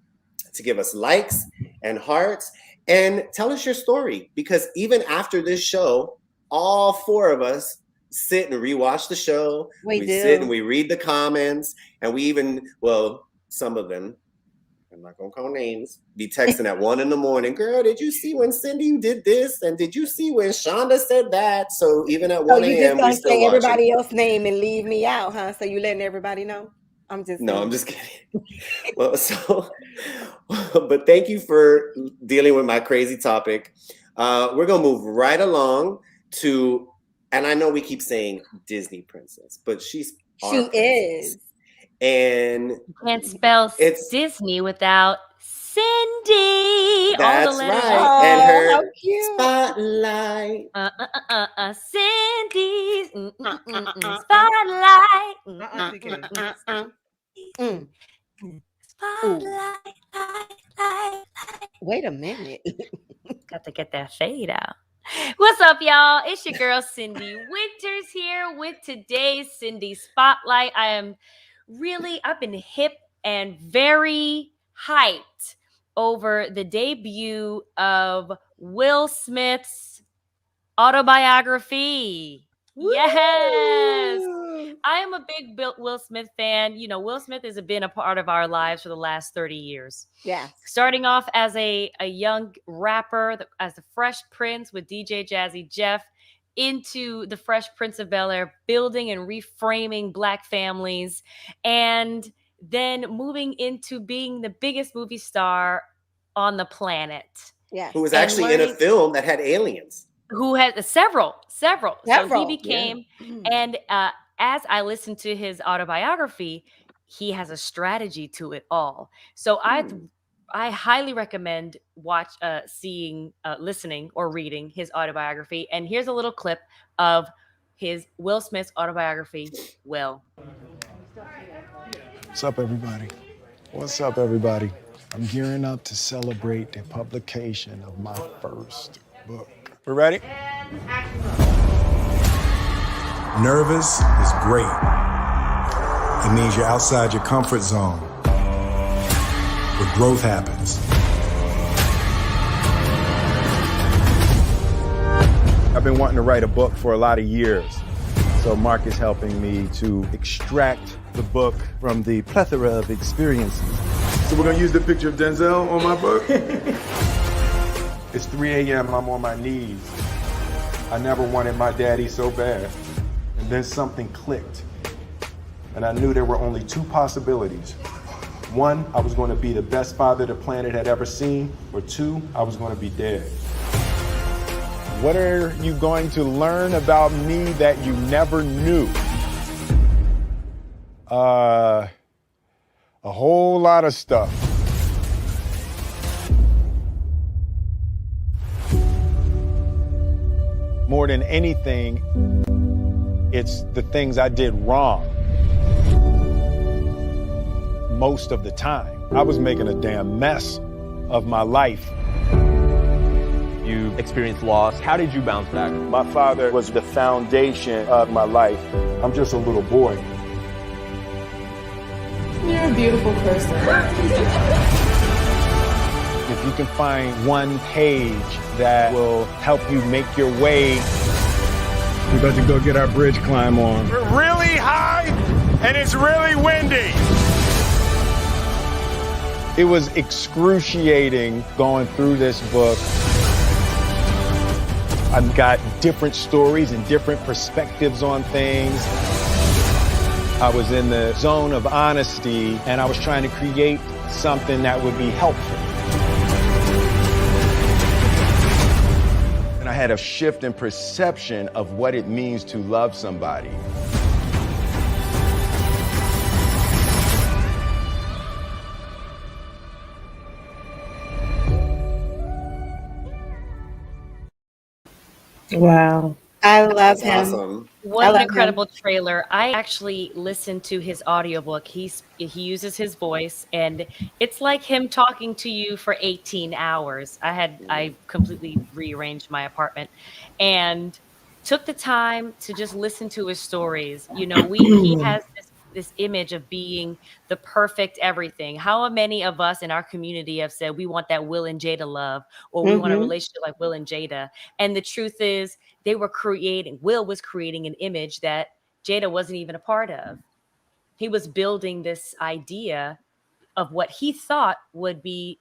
to give us likes and hearts and tell us your story. Because even after this show, all 4 of us sit and rewatch the show. We sit and we read the comments, and we even, some of them, I'm not gonna call names, be texting at 1 a.m. Girl, did you see when Cindy did this? And did you see when Shonda said that? So even at 1 a.m. you just gonna say everybody else's name and leave me out, huh? So you letting everybody know? I'm just kidding. But thank you for dealing with my crazy topic. We're gonna move right along to, and I know we keep saying Disney princess, but she is. And you can't spell Disney without Cindy. That's right. And her spotlight. Cindy's spotlight. Wait a minute. Got to get that fade out. What's up, y'all? It's your girl Cindy Winters here with today's Cindy Spotlight. I've been hip and very hyped over the debut of Will Smith's autobiography. Woo! Yes. I am a big Will Smith fan. Will Smith has been a part of our lives for the last 30 years. Yeah. Starting off as a young rapper, as the Fresh Prince with DJ Jazzy Jeff, into the Fresh Prince of Bel-Air, building and reframing Black families, and then moving into being the biggest movie star on the planet. Yeah. Who was actually in a film that had aliens. Who had several. So he became, and as I listened to his autobiography, he has a strategy to it all. So I highly recommend listening or reading his autobiography. And here's a little clip of his Will Smith's autobiography, Will. What's up, everybody? What's up, everybody? I'm gearing up to celebrate the publication of my first book. We ready? Nervous is great. It means you're outside your comfort zone. But growth happens. I've been wanting to write a book for a lot of years. So Mark is helping me to extract the book from the plethora of experiences. So we're gonna use the picture of Denzel on my book? It's 3 a.m., I'm on my knees. I never wanted my daddy so bad. And then something clicked. And I knew there were only 2 possibilities. 1, I was going to be the best father the planet had ever seen, or 2, I was going to be dead. What are you going to learn about me that you never knew? A whole lot of stuff. More than anything, it's the things I did wrong. Most of the time, I was making a damn mess of my life. You experienced loss. How did you bounce back? My father was the foundation of my life. I'm just a little boy. You're a beautiful person. If you can find one page that will help you make your way, we're about to go get our bridge climb on. We're really high and it's really windy. It was excruciating going through this book. I've got different stories and different perspectives on things. I was in the zone of honesty, and I was trying to create something that would be helpful. And I had a shift in perception of what it means to love somebody. Wow. I love That's him. awesome. What I an love incredible trailer. I actually listened to his audiobook. He uses his voice, and it's like him talking to you for 18 hours. I completely rearranged my apartment and took the time to just listen to his stories. You know, he has this image of being the perfect everything. How many of us in our community have said we want that Will and Jada love, or we want a Mhm. relationship like Will and Jada? And the truth is, Will was creating an image that Jada wasn't even a part of. He was building this idea of what he thought would be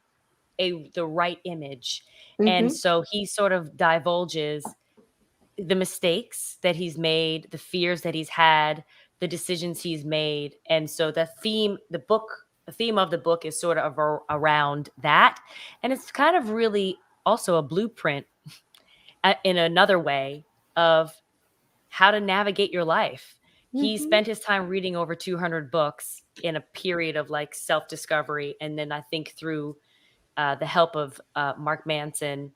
the right image. And Mhm. so he sort of divulges the mistakes that he's made, the fears that he's had, the decisions he's made. And so the theme of the book is sort of around that. And it's kind of really also a blueprint in another way of how to navigate your life. He Mhm. spent his time reading over 200 books in a period of like self-discovery. And then I think through the help of Mark Manson,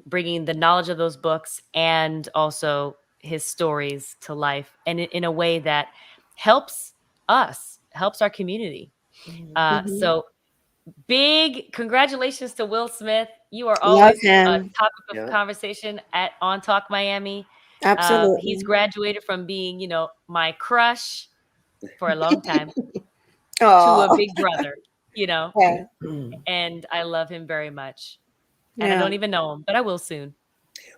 bringing the knowledge of those books and also his stories to life, and in a way that helps our community. Mhm. So big congratulations to Will Smith. You are Love always a him. topic of Yeah. conversation at On Talk Miami. He's Absolutely. graduated from being, my crush for a long time to a Oh, big brother, yeah. and I love him very much. And I Yeah. don't even know him, but I will soon.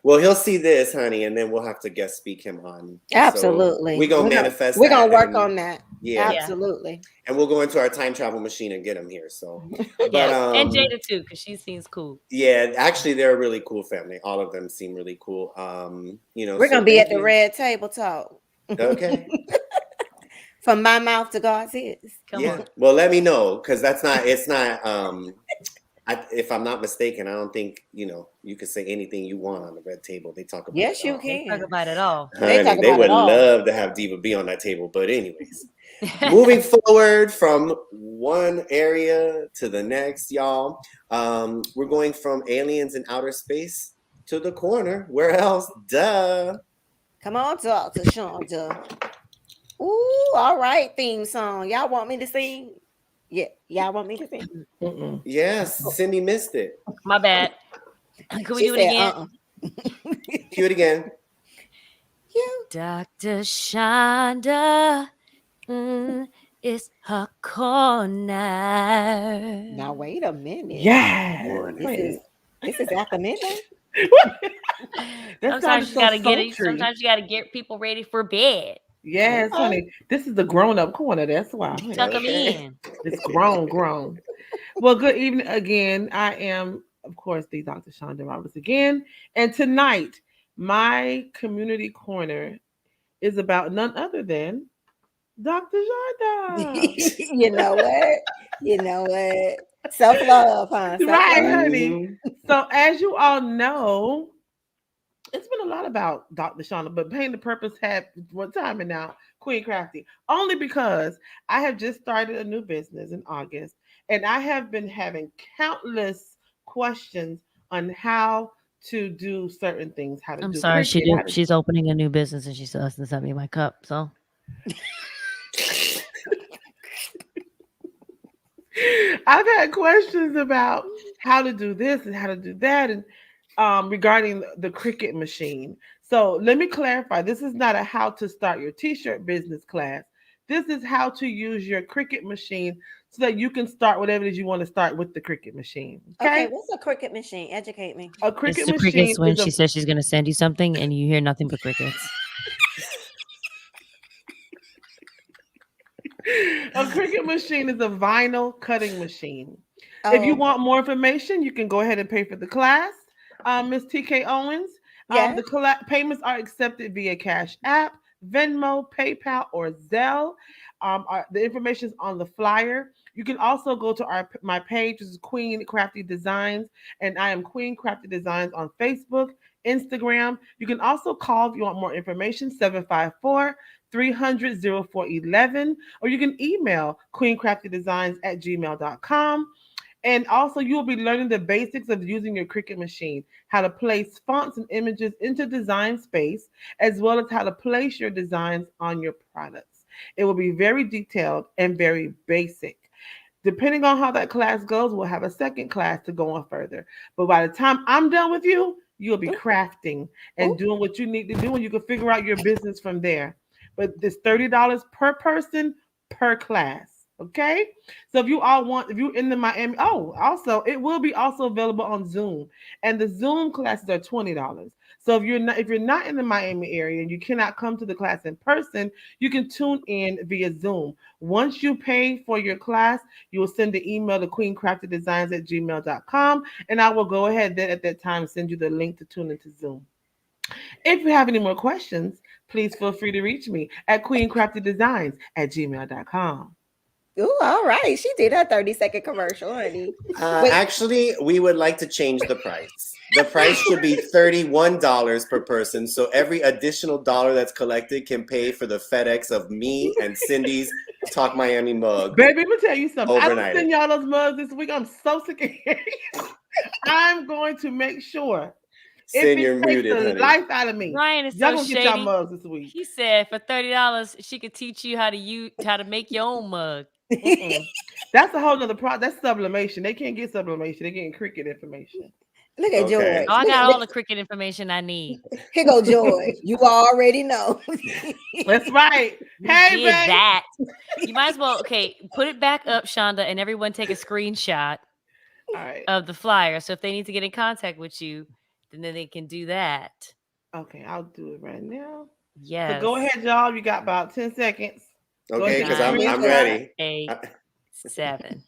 Well, he'll see this, honey, and then we'll have to guest speak him on. So Absolutely. we're gonna manifest We're that. gonna work and, on that. Yeah, Yeah. Absolutely. and we'll go into our time travel machine and get him here. So, but Yes, and Jada too, because she seems cool. yeah, actually, they're a really cool family. All of them seem really cool. We're so gonna be thank at the you. red table talk. Okay. From my mouth to God's ears. Come Yeah. on. Well, let me know because it's not. If I'm not mistaken, I don't think you can say anything you want on the red table. They talk about Yes, it you all. They talk can. about it all. They Honey, talk they about would it all. love to have Diva B on that table. But anyways, moving forward from one area to the next, y'all. We're going from aliens in outer space to the corner. Where else? Duh. Come on, talk to Shonda. Ooh, all right, theme song. Y'all want me to sing? Yeah, y'all want me to sing? Mm-mm. Yes, Cindy missed it. My bad. Can we She do it said, again? Cue it again. You. Dr. Shonda, it's her corner. Now wait a minute. Yes. This is after midnight. That sounded so sultry. Sometimes you gotta get people ready for bed. Yes, Okay. honey. This is the grown-up corner. That's why. honey. Tuck them Okay. in. It's grown. Well, good evening again. I am, of course, the Dr. Shonda Roberts again. And tonight, my community corner is about none other than Dr. Shonda. You know what? You know what? Self-love, huh? Right, Self-love. honey. Mhm. So, as you all know, it's been a lot about Dr. Shonda, but Pain the Purpose had one time and now Queen Crafty. Only because I have just started a new business in August, and I have been having countless questions on how to do certain things, how to I'm do sorry, cricket, how to- she's opening a new business and she still hasn't sent me my cup. So I've had questions about how to do this and how to do that, and regarding the cricket machine. So let me clarify: this is not a how to start your t-shirt business class. This is how to use your cricket machine so that you can start whatever it is you want to start with the cricket machine. Okay, Okay, what's a cricket machine? Educate me. a it's cricket the crickets machine when is a she says she's gonna send you something and you hear nothing but crickets. a cricket machine is a vinyl cutting machine. If you Oh, want more information, you can go ahead and pay for the class, Miss TK Owens. yeah. The payments are accepted via Cash App, Venmo, PayPal, or Zelle. The information is on the flyer. You can also go to my page, which is Queen Crafty Designs, and I am Queen Crafty Designs on Facebook, Instagram. You can also call if you want more information, 754-300-0411, or you can email queencraftydesigns@gmail.com. And also, you will be learning the basics of using your Cricut machine, how to place fonts and images into Design Space, as well as how to place your designs on your products. It will be very detailed and very basic. Depending on how that class goes, we'll have a second class to go on further. But by the time I'm done with you, you'll be crafting and doing what you need to do, and you can figure out your business from there. But it's $30 per person per class. Okay, so if you're in the Miami, also it will be also available on Zoom, and the Zoom classes are $20. So if you're not in the Miami area and you cannot come to the class in person, you can tune in via Zoom. Once you pay for your class, you will send the email to queencraftydesigns@gmail.com, and I will go ahead then at that time send you the link to tune into Zoom. If you have any more questions, please feel free to reach me at queencraftydesigns@gmail.com. Ooh, all right. She did her 30-second commercial, honey. Wait. Actually, we would like to change the price. The price should be $31 per person. So every additional dollar that's collected can pay for the FedEx of me and Cindy's Talk Miami mug. Baby, let me tell you something. I Overnight. don't send y'all those mugs this week. I'm so sick of hearing. I'm going to make sure. Sin, you're takes muted, the honey. life out of me. Ryan is Y'all so gonna get y'all shady. mugs this week. He said for $30 she could teach you how to make your own mug. That's a whole nother problem. That's sublimation. They can't get sublimation. They're getting Cricut information. Look at George. Oh, I got all the Cricut information I need. Here go George. You already know. That's right. Hey, Did babe. that. You might as well, put it back up, Shonda, and everyone take a screenshot of the flyer. So if they need to get in contact with you, then they can do that. Okay, I'll do it right now. Yes. So go ahead, y'all. You got about 10 seconds. Okay, because I'm ready. 8, 7,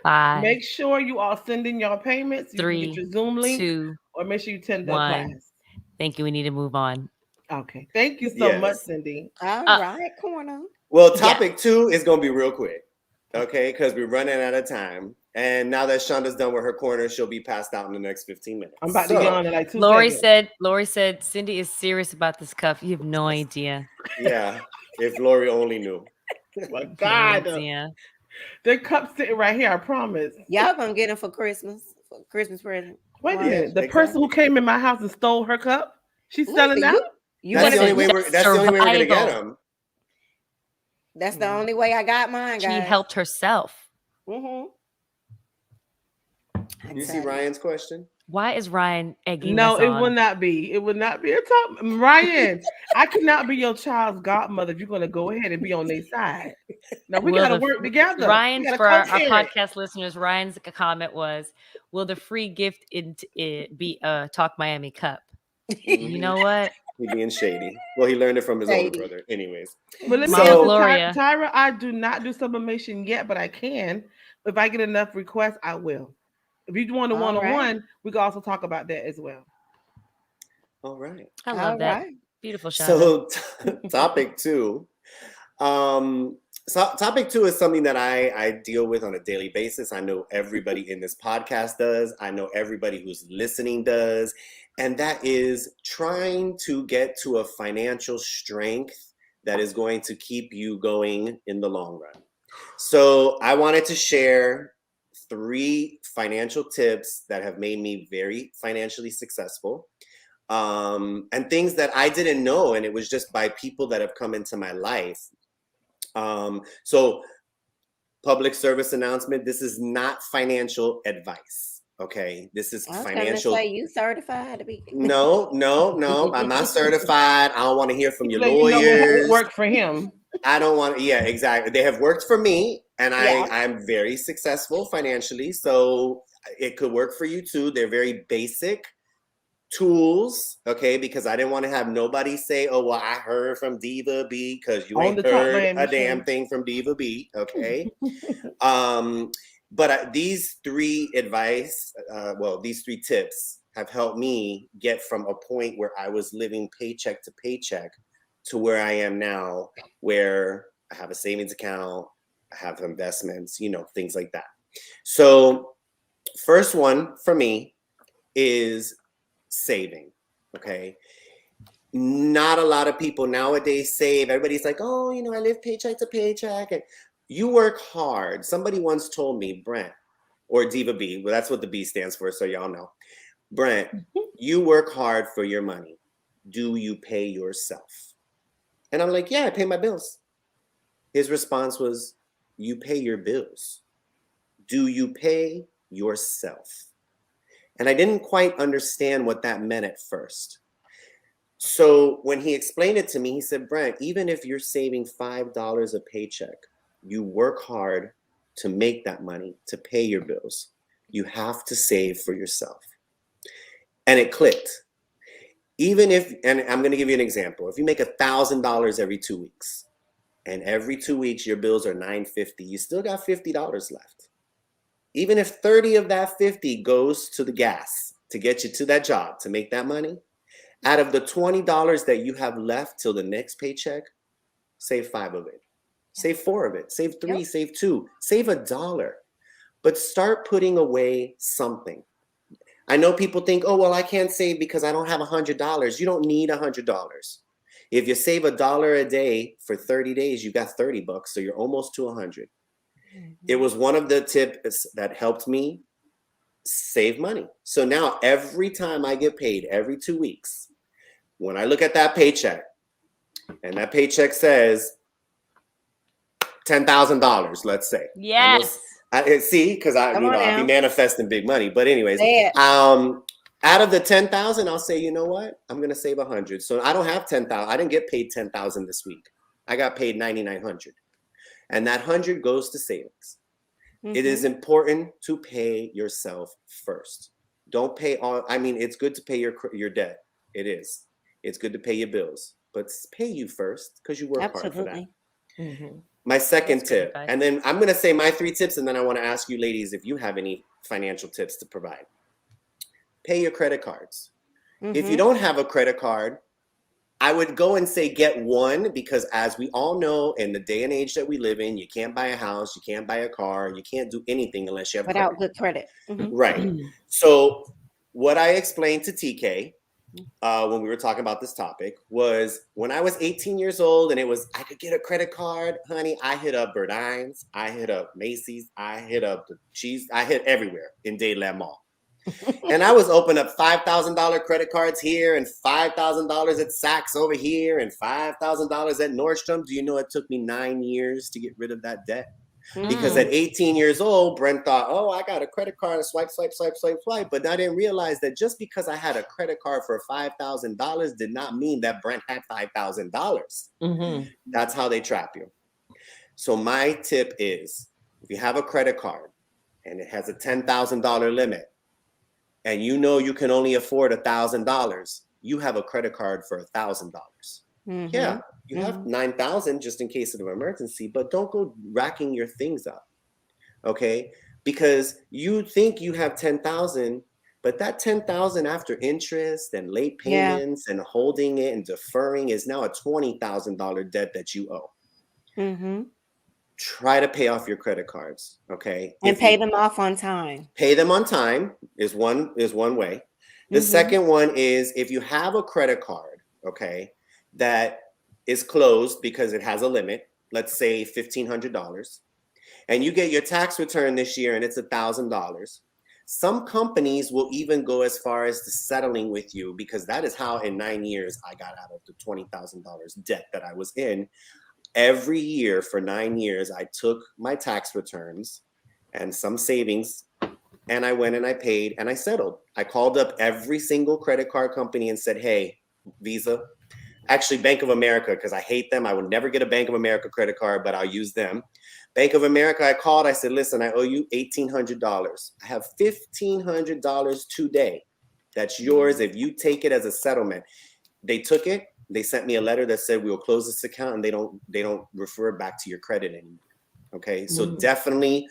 5. Make sure you are sending your payments. You 3, can get your Zoom link, 2, or make sure you attend the 1. class. Thank you. We need to move on. Okay. Thank you so much, Cindy. All right, corner. Well, topic 2 is going to be real quick. Okay, because we're running out of time. And now that Shonda's done with her corner, she'll be passed out in the next 15 minutes. I'm about to yawn in like 2 seconds. Lori said, Cindy is serious about this cuff. You have no idea. Yeah, if Lori only knew. Oh my God. Yeah. The cup's sitting right here, I promise. Y'all gonna get them for Christmas present. Wait a minute. The person who came in my house and stole her cup, she's selling out? That's the only way we're going to get them. That's the only way I got mine, guys. She helped herself. Mm-hmm. You see Ryan's question? Why is Ryan egging No, us it on? would not be. It would not be a top. Ryan, I could not be your child's godmother if you're going to go ahead and be on their side. No, we got to work together. Ryan, for our podcast listeners, Ryan's comment was, will the free gift be a Talk Miami cup? You know what? He's being shady. Well, he learned it from his older brother. Anyways. But let me Mama Gloria. Tyra, I do not do sublimation yet, but I can. If I get enough requests, I will. If you want a one-on-one, we can also talk about that as well. All right. I love that. Beautiful shot. So topic 2. So topic 2 is something that I deal with on a daily basis. I know everybody in this podcast does. I know everybody who's listening does. And that is trying to get to a financial strength that is going to keep you going in the long run. So I wanted to share 3 financial tips that have made me very financially successful, and things that I didn't know, and it was just by people that have come into my life. So public service announcement, this is not financial advice. Okay, this is financial. Say you certified to be? No, I'm not certified. I don't want to hear from your lawyers. Work for him. I don't want to. Yeah, exactly. They have worked for me, and I'm very successful financially. So it could work for you too. They're very basic tools, okay? Because I didn't want to have nobody say, "Oh, well, I heard from Diva B," because you ain't heard a damn thing from Diva B, okay? But these 3 tips have helped me get from a point where I was living paycheck to paycheck to where I am now, where I have a savings account, I have investments, things like that. So first one for me is saving. Okay. Not a lot of people nowadays save. Everybody's like, oh, I live paycheck to paycheck. And you work hard. Somebody once told me, Brent, or Diva B, well, that's what the B stands for, so y'all know. Brent, you work hard for your money. Do you pay yourself? And I'm like, yeah, I pay my bills. His response was, you pay your bills. Do you pay yourself? And I didn't quite understand what that meant at first. So when he explained it to me, he said, Brent, even if you're saving $5 a paycheck, you work hard to make that money, to pay your bills. You have to save for yourself. And it clicked. Even if, and I'm going to give you an example. If you make $1,000 every 2 weeks, and every 2 weeks your bills are $950, you still got $50 left. Even if 30 of that 50 goes to the gas to get you to that job, to make that money, out of the $20 that you have left till the next paycheck, save 5 of it. Save 4 of it. Save 3, save 2, save $1. But start putting away something. I know people think, oh, well, I can't save because I don't have $100. You don't need $100. If you save $1 a day for 30 days, you got $30, so you're almost to 100. It was one of the tips that helped me save money. So now every time I get paid every 2 weeks, when I look at that paycheck and that paycheck says $10,000, let's say. Yes. See, because I'll be manifesting big money. But anyways, out of the 10,000, I'll say, you know what? I'm gonna save 100. So I don't have 10,000. I didn't get paid 10,000 this week. I got paid 9,900, and that 100 goes to savings. It is important to pay yourself first. Don't pay all. I mean, it's good to pay your debt. It is. It's good to pay your bills, but pay you first because you work hard for that. My second tip, and then I'm going to say my 3 tips, and then I want to ask you ladies if you have any financial tips to provide. Pay your credit cards. If you don't have a credit card, I would go and say get one, because as we all know, in the day and age that we live in, you can't buy a house, you can't buy a car, you can't do anything unless you have without good credit. Right. So what I explained to TK when we were talking about this topic was when I was 18 years old and I could get a credit card, honey, I hit up Burdines, I hit up Macy's, I hit up the cheese, I hit everywhere in Dayland Mall. And I was opening up $5,000 credit cards here and $5,000 at Saks over here and $5,000 at Nordstrom. Do you know it took me 9 years to get rid of that debt? Because at 18 years old, Brent thought, oh, I got a credit card, swipe, swipe, swipe, swipe, swipe. But I didn't realize that just because I had a credit card for $5,000 did not mean that Brent had $5,000. That's how they trap you. So my tip is, if you have a credit card and it has a $10,000 limit, and you know you can only afford $1,000, you have a credit card for $1,000. Yeah, you have 9,000 just in case of an emergency, but don't go racking your things up, okay? Because you think you have 10,000, but that 10,000 after interest and late payments and holding it and deferring is now a $20,000 debt that you owe. Try to pay off your credit cards, okay? And pay them off on time. Pay them on time is one way. The second one is if you have a credit card, okay, that is closed because it has a limit, let's say $1,500, and you get your tax return this year and it's $1,000. Some companies will even go as far as to settling with you, because that is how in 9 years I got out of the $20,000 debt that I was in. Every year for 9 years, I took my tax returns and some savings, and I went and I paid and I settled. I called up every single credit card company and said, hey, Visa, actually Bank of America, because I hate them. I would never get a Bank of America credit card, but I'll use them. Bank of America, I called. I said, listen, I owe you $1,800. I have $1,500 today. That's yours if you take it as a settlement. They took it. They sent me a letter that said we will close this account, and they don't refer it back to your credit anymore. Okay, so definitely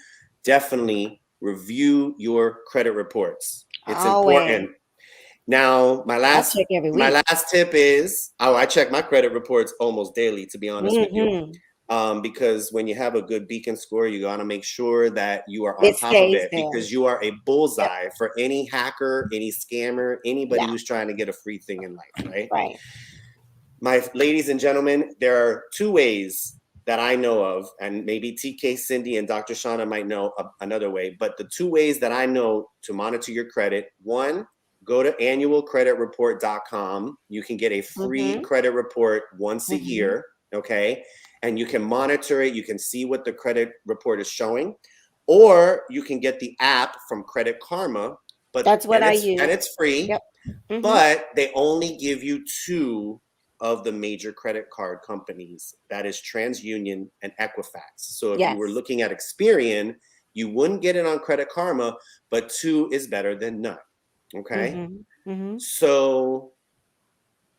review your credit reports. It's important. Now, my last check every week. tip is, I check my credit reports almost daily, to be honest with you. Because when you have a good beacon score, you got to make sure that you are on It top of stays it, there. because you are a bullseye for any hacker, any scammer, anybody who's trying to get a free thing in life, right? Right. My ladies and gentlemen, there are two ways that I know of, and maybe TK, Cindy, and Dr. Shauna might know another way, but the two ways that I know to monitor your credit: one, go to annualcreditreport.com. You can get a free credit report once a year, okay? And you can monitor it. You can see what the credit report is showing. Or you can get the app from Credit Karma. But that's what I use. And it's free. Yep. But they only give you two of the major credit card companies. That is TransUnion and Equifax. So if you were looking at Experian, you wouldn't get it on Credit Karma, but two is better than none. Okay. So,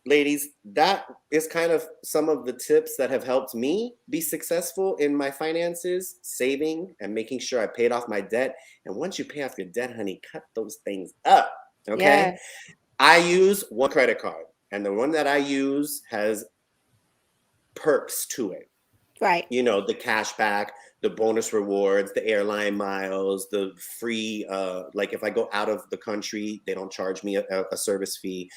ladies, that is kind of some of the tips that have helped me be successful in my finances, saving and making sure I paid off my debt. And once you pay off your debt, honey, cut those things up. Okay. Yes. I use one credit card, and the one that I use has perks to it. Right. You know, the cash back, the bonus rewards, the airline miles, the free, like if I go out of the country, they don't charge me a service fee.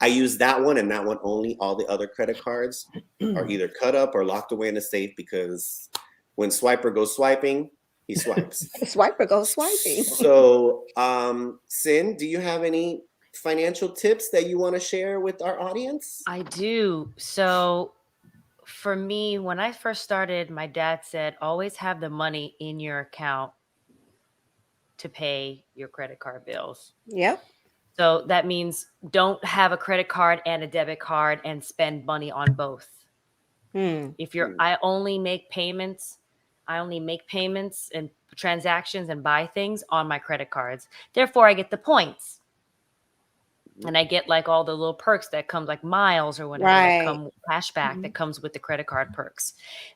I use that one and that one only. All the other credit cards are either cut up or locked away in a safe, because when Swiper goes swiping, he swipes. Swiper goes swiping. So, Sin, do you have any financial tips that you want to share with our audience? I do. So for me, when I first started, my dad said, always have the money in your account to pay your credit card bills. Yep. So that means don't have a credit card and a debit card and spend money on both. If I only make payments and transactions and buy things on my credit cards. Therefore, I get the points. And I get like all the little perks that comes, like miles or whatever, that come cashback that comes with the credit card perks.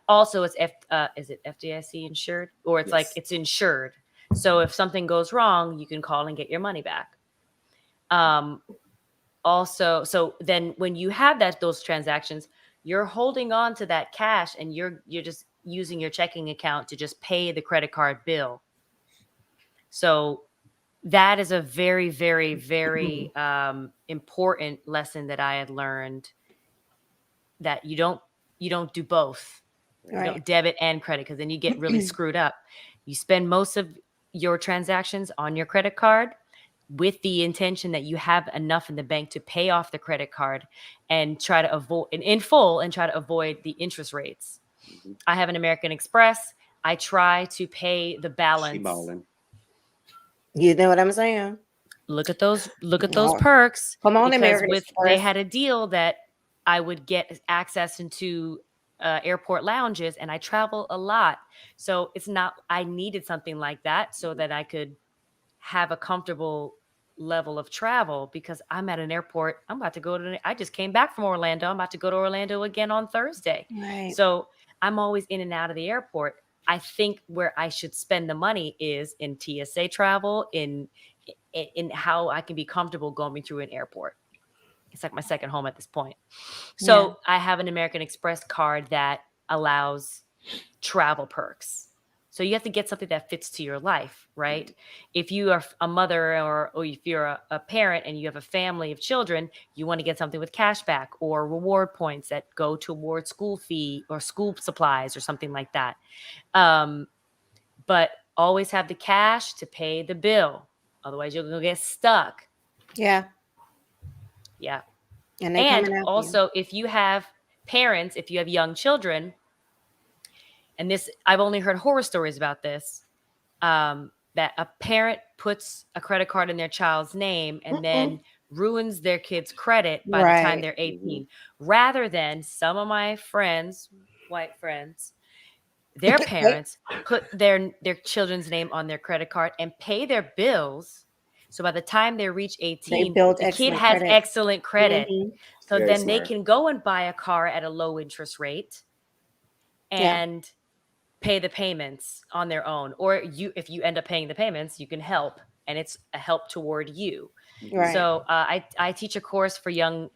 Also, it's is it FDIC insured, or it's like it's insured. So if something goes wrong, you can call and get your money back. Also, so then when you have those transactions, you're holding on to that cash, and you're just using your checking account to just pay the credit card bill. So that is a very, very, very important lesson that I had learned, that you don't do both. You don't debit and credit, because then you get really screwed up. You spend most of your transactions on your credit card with the intention that you have enough in the bank to pay off the credit card and try to avoid in full and try to avoid the interest rates. I have an American Express. I try to pay the balance. You know what I'm saying? Look at those perks. Come on, because American they Express. had a deal that I would get access into airport lounges, and I travel a lot. So I needed something like that so that I could have a comfortable level of travel, because I'm at an airport. I just came back from Orlando. I'm about to go to Orlando again on Thursday. Right. So I'm always in and out of the airport. I think where I should spend the money is in TSA travel, in how I can be comfortable going through an airport. It's like my second home at this point. So I have an American Express card that allows travel perks. So you have to get something that fits to your life, right? If you are a mother, or if you're a parent and you have a family of children, you want to get something with cash back or reward points that go towards school fee or school supplies or something like that. But always have the cash to pay the bill. Otherwise, you're going to get stuck. Yeah. Yeah. And also, if you have parents, if you have young children, and this, I've only heard horror stories about this, that a parent puts a credit card in their child's name and then ruins their kid's credit by the time they're 18. Rather than some of my friends, white friends, their parents put their children's name on their credit card and pay their bills. So by the time they reach 18, the kid has excellent credit. So Very then smart. they can go and buy a car at a low interest rate and pay the payments on their own. Or if you end up paying the payments, you can help, and it's a help toward you. Right. So I teach a course for young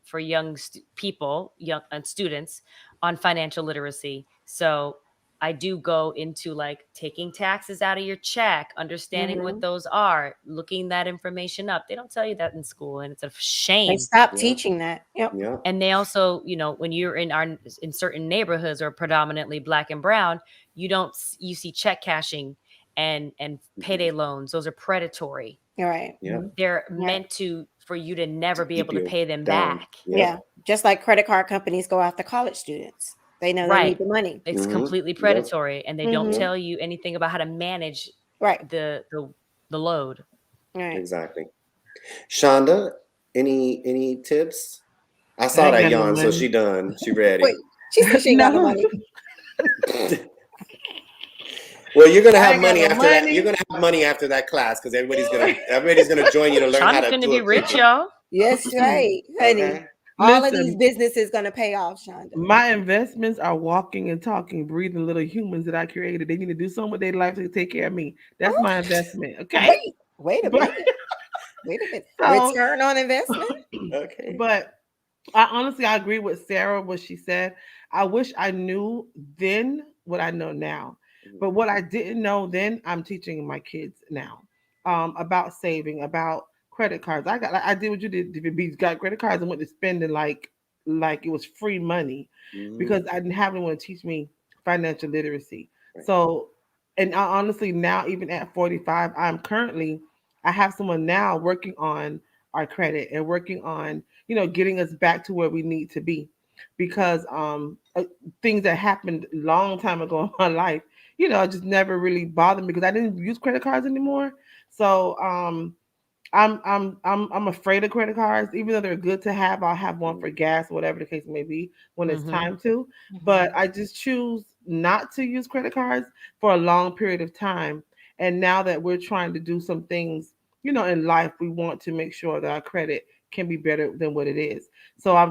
people, young students, on financial literacy. So I do go into like taking taxes out of your check, understanding what those are, looking that information up. They don't tell you that in school, and it's a They shame. stopped teaching that. Yep. Yeah. And they also, when you're in certain neighborhoods or predominantly Black and brown, you see check cashing and payday loans. Those are predatory. You're right. Yeah. They're Right. meant for you to never be Keep able to you pay them down. back. Yeah. Just like credit card companies go after college students. They know they Right. need the money. It's Mhm. completely Yep. predatory, and they don't Mhm. tell you anything about how to manage Right. the load. Right. Exactly. Shonda, any tips? I I saw ain't that got no yawn, so money. she done. She ready. Wait, she said she ain't got no No. money. Well, you're gonna I have ain't got money no after that. money. You're gonna have money after that class because everybody's gonna join you to learn how Shonda's to gonna do be a rich, cookie. y'all. Yes, right, honey. Okay. All of these Listen, businesses gonna pay off, Shonda. my investments are walking and talking, breathing little humans that I created. They need to do something with their life to take care of me. That's my investment. Okay. Wait a But minute. Wait a minute. so, Return on investment? Okay. but I agree with Sarah what she said. I wish I knew then what I know now. But what I didn't know then, I'm teaching my kids now about saving, about credit cards. I did what you did. DVB got credit cards and went to spending like it was free money Mhm. because I didn't have anyone to teach me financial literacy. Right. So, and I honestly now even at 45, I have someone now working on our credit and working on getting us back to where we need to be because things that happened a long time ago in my life just never really bothered me because I didn't use credit cards anymore. So I'm afraid of credit cards, even though they're good to have. I'll have one for gas, whatever the case may be, when it's time to. But I just choose not to use credit cards for a long period of time. And now that we're trying to do some things, in life, we want to make sure that our credit can be better than what it is. So I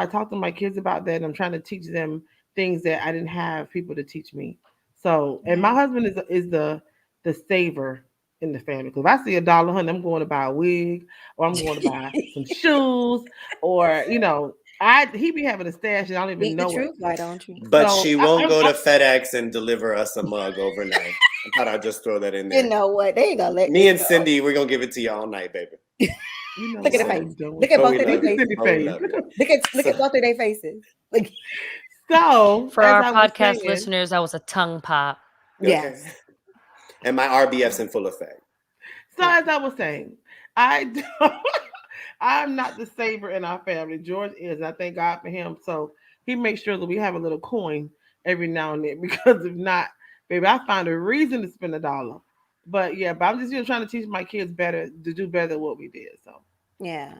talk to my kids about that. And I'm trying to teach them things that I didn't have people to teach me. So, and my husband is the saver in the family. Because if I see $1, honey, I'm going to buy a wig, or I'm going to buy some shoes, or he be having a stash and I don't even Speak the know it. truth, why don't you? But So she won't go to FedEx and deliver us a mug overnight. I thought I'd just throw that in there. You know what? They ain't gonna let Me this and go. Cindy, we're gonna give it to you all night, baby. Look at the what? face. I'm Look at Oh, both we of their love you. faces. Oh, we love you. Look at both of their faces. Like, So For as our I was podcast saying- listeners, that was a tongue pop. yes. Okay. And my RBF's in full effect. So as I was saying, I don't, I'm not the saver in our family. George is. I thank God for him. So he makes sure that we have a little coin every now and then because if not, baby, I find a reason to spend $1. But yeah, but I'm just trying to teach my kids better to do better than what we did. So Yeah.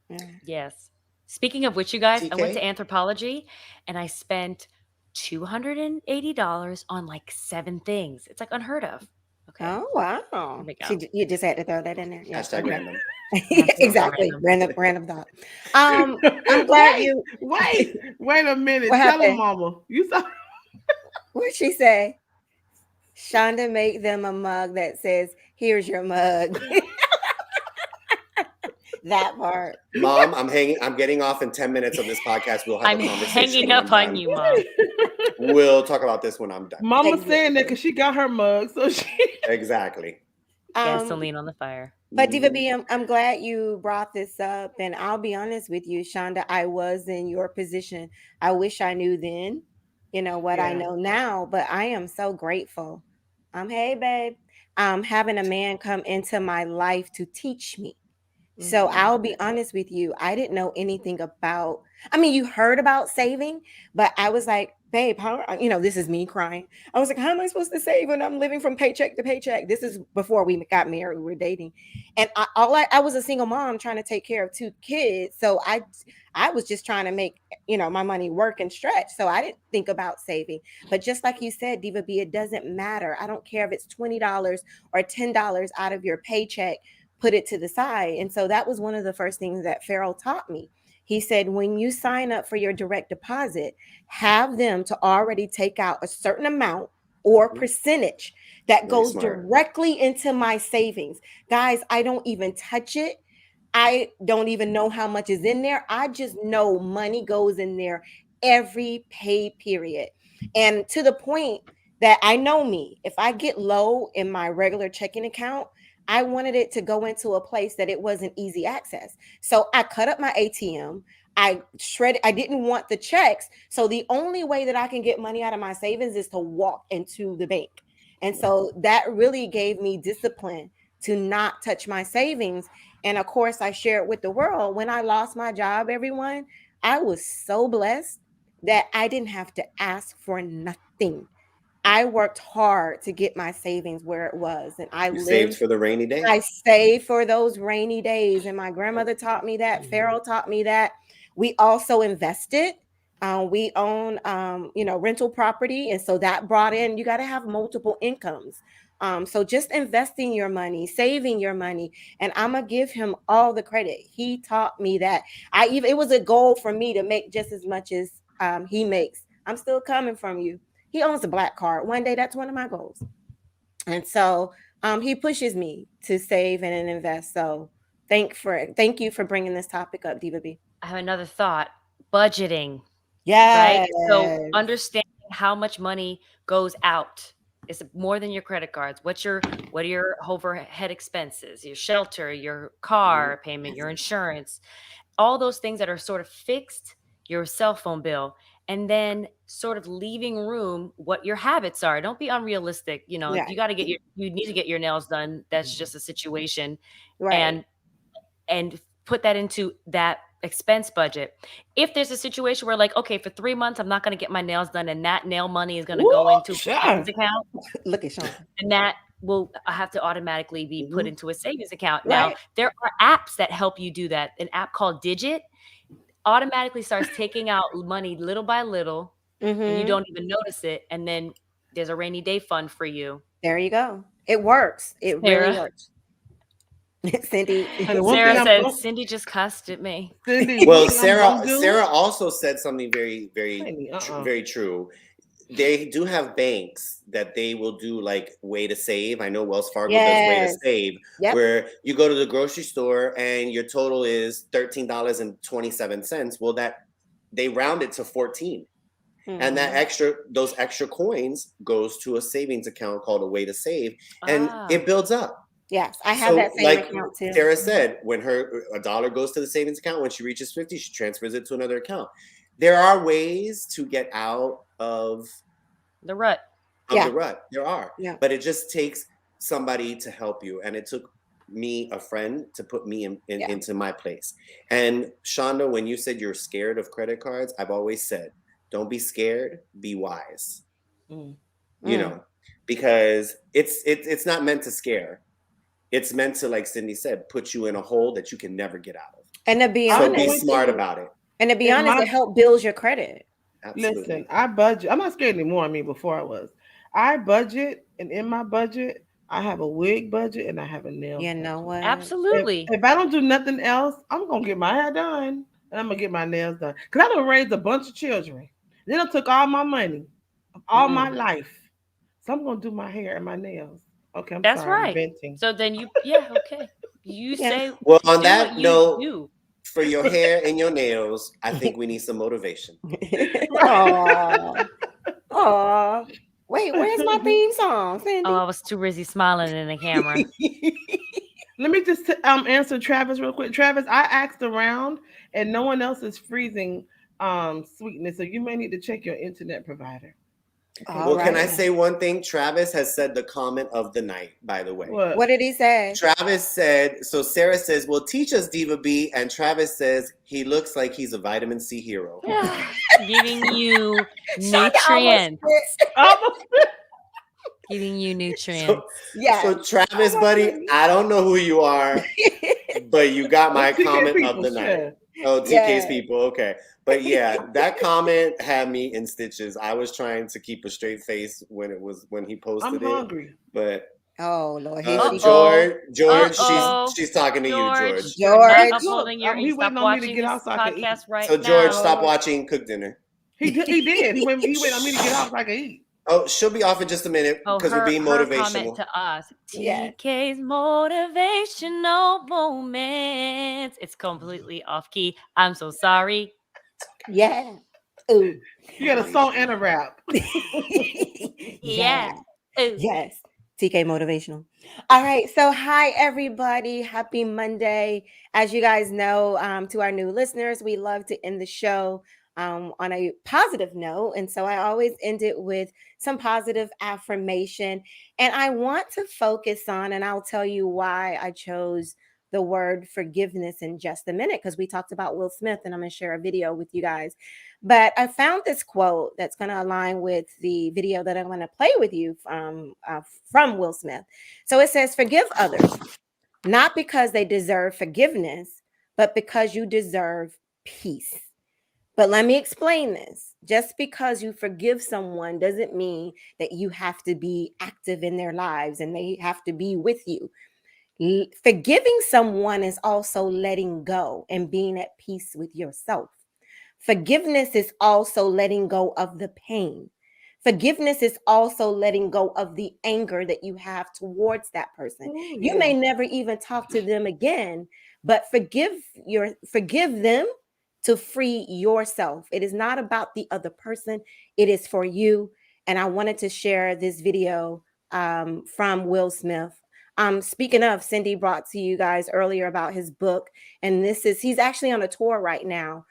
Yeah. Yes. Speaking of which, you guys, I went TK? to anthropology and I spent $280 on like 7 things. It's like unheard of. Okay. Oh wow. Here we go. You just had to throw that in there. Yeah. Hashtag Okay. random. Exactly. Random. Random thought. I'm glad you wait a minute. What Tell happened? him, Mama. You saw What'd she say? Shonda make them a mug that says, "Here's your mug." That part. Mom, I'm getting off in 10 minutes of this podcast. We'll have I'm a conversation hanging when up I'm on done. you, Mom. We'll talk about this when I'm done. Mama Exactly. saying that because she got her mug, so she. Exactly. Gasoline on the fire. But Diva B, I'm glad you brought this up. And I'll be honest with you, Shonda, I was in your position. I wish I knew then, what I Yeah. know now, but I am so grateful. Hey, babe. Having a man come into my life to teach me. So I'll be honest with you. I didn't know anything about, you heard about saving, but I was like, babe, this is me crying. I was like, how am I supposed to save when I'm living from paycheck to paycheck? This is before we got married, we were dating. And I was a single mom trying to take care of 2 kids. So I was just trying to make, my money work and stretch. So I didn't think about saving. But just like you said, Diva B, it doesn't matter. I don't care if it's $20 or $10 out of your paycheck. Put it to the side. And so that was one of the first things that Farrell taught me. He said, when you sign up for your direct deposit, have them to already take out a certain amount or percentage that Very goes smart. directly into my savings. Guys, I don't even touch it. I don't even know how much is in there. I just know money goes in there every pay period. And to the point that I know me, if I get low in my regular checking account, I wanted it to go into a place that it wasn't easy access. So I cut up my ATM. I shredded, I didn't want the checks. So the only way that I can get money out of my savings is to walk into the bank. And so that really gave me discipline to not touch my savings. And of course, I share it with the world. When I lost my job, everyone, I was so blessed that I didn't have to ask for nothing. I worked hard to get my savings where it was, and I You saved lived. for the rainy day. I saved for those rainy days, and my grandmother taught me that. Farrell taught me that. We also invested. We own, rental property, and so that brought in. You got to have multiple incomes. So just investing your money, saving your money, and I'm gonna give him all the credit. He taught me that. It was a goal for me to make just as much as he makes. I'm still coming from you. He owns a black card. One day, that's one of my goals. And so he pushes me to save and invest. So thank you for bringing this topic up, Diva B. I have another thought. Budgeting. Yeah. Right? So understanding how much money goes out. It's more than your credit cards. What are your overhead expenses, your shelter, your car payment, your insurance, all those things that are sort of fixed, your cell phone bill, and then sort of leaving room what your habits are. Don't be unrealistic. You know, Yeah. you need to get your nails done. That's just a situation. Right. And put that into that expense budget. If there's a situation where like, okay, for 3 months, I'm not going to get my nails done and that nail money is going to go into a savings account. Look at Sean. And that will have to automatically be put into a savings account. Right. Now, there are apps that help you do that. An app called Digit automatically starts taking out money little by little, and you don't even notice it. And then there's a rainy day fund for you. There you go. It works. It really works. Cindy. Sarah said, Cindy just cussed at me. Cindy, well, Sarah also said something very, very, very true. They do have banks that they will do like way to save. I know Wells Fargo does way to save, where you go to the grocery store and your total is $13.27. Well, that they round it to 14. And those extra coins goes to a savings account called a way to save, and it builds up. Yes, I have that same account too. Sarah said, when a dollar goes to the savings account, when she reaches 50, she transfers it to another account. There are ways to get out of the rut. There are, but it just takes somebody to help you, and it took me, a friend, to put me into my place. And Shonda, when you said you're scared of credit cards, I've always said, don't be scared, be wise. You know, because it's not meant to scare. It's meant to, like Cindy said, put you in a hole that you can never get out of. And to be honest, be smart about it. And to be honest, it help build your credit. Absolutely. Listen, I budget. I'm not scared anymore. Before I was. I budget, and in my budget, I have a wig budget and I have a nail. You know what? Absolutely. If I don't do nothing else, I'm gonna get my hair done and I'm gonna get my nails done. Cause I done raised a bunch of children. Then I took all my money, all my life. So I'm gonna do my hair and my nails. Okay, That's sorry, right. venting. So then okay. You say. Well, on that note, for your hair and your nails, I think we need some motivation. Aww. Wait, where's my theme song, Cindy? Oh, I was too busy smiling in the camera. Let me just answer Travis real quick. Travis, I asked around and no one else is freezing sweetness, so you may need to check your internet provider. Can I say one thing? Travis has said the comment of the night, by the way. What did he say? Travis said, so Sarah says, well, teach us, Diva B. And Travis says, he looks like he's a vitamin C hero. Giving you nutrients. Giving you nutrients. So Travis, buddy, I don't know who you are, but you got my comment of the night. Oh, TK's people. Okay. But yeah, that comment had me in stitches. I was trying to keep a straight face when he posted it. I'm hungry. But Lord, George, she's talking to you, George. George, he waiting on me to get out so I can eat. Right so George, stop watching Cook Dinner. He did. He went on me to get out so I can eat. Oh, she'll be off in just a minute Oh, because we're being her motivational. comment to us. Yeah. TK's motivational moments. It's completely off key. I'm so sorry. Yeah. Ooh. You got a song and a rap. Yeah. Ooh. Yes. TK motivational. All right. So, hi, everybody. Happy Monday. As you guys know, to our new listeners, we love to end the show on a positive note. And so I always end it with some positive affirmation. And I want to focus on, and I'll tell you why I chose the word forgiveness in just a minute, because we talked about Will Smith, and I'm going to share a video with you guys. But I found this quote that's going to align with the video that I'm going to play with you from Will Smith. So it says, forgive others, not because they deserve forgiveness, but because you deserve peace. But let me explain this. Just because you forgive someone doesn't mean that you have to be active in their lives and they have to be with you. Forgiving someone is also letting go and being at peace with yourself. Forgiveness is also letting go of the pain. Forgiveness is also letting go of the anger that you have towards that person. Ooh, You yeah. may never even talk to them again, but forgive them to free yourself. It is not about the other person. It is for you. And I wanted to share this video from Will Smith. Speaking of, Cindy brought to you guys earlier about his book, and he's actually on a tour right now,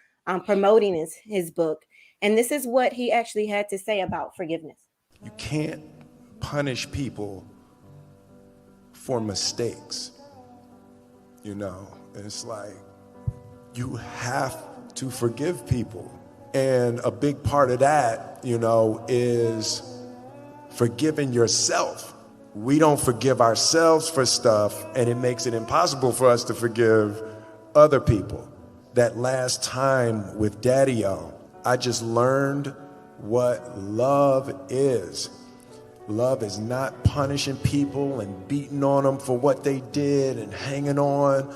promoting his book. And this is what he actually had to say about forgiveness. You can't punish people for mistakes. You know, it's like you have to forgive people. And a big part of that, you know, is forgiving yourself. We don't forgive ourselves for stuff, and it makes it impossible for us to forgive other people. That last time with Daddy-O, I just learned what love is. Love is not punishing people and beating on them for what they did and hanging on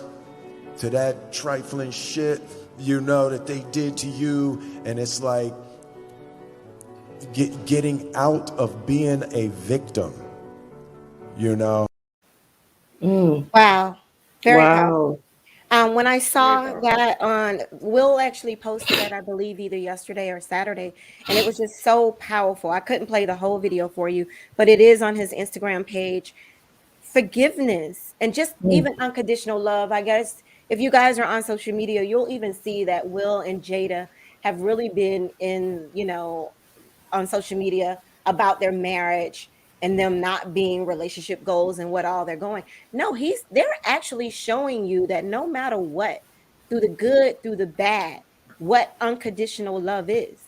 to that trifling shit, you know, that they did to you. And it's like getting out of being a victim, you know. Wow. Very powerful. Wow. When I saw that on, Will actually posted that, I believe, either yesterday or Saturday, and it was just so powerful. I couldn't play the whole video for you, but it is on his Instagram page. Forgiveness and just even unconditional love. I guess if you guys are on social media, you'll even see that Will and Jada have really been on social media about their marriage and them not being relationship goals and what all they're going. No, they're actually showing you that no matter what, through the good, through the bad, what unconditional love is.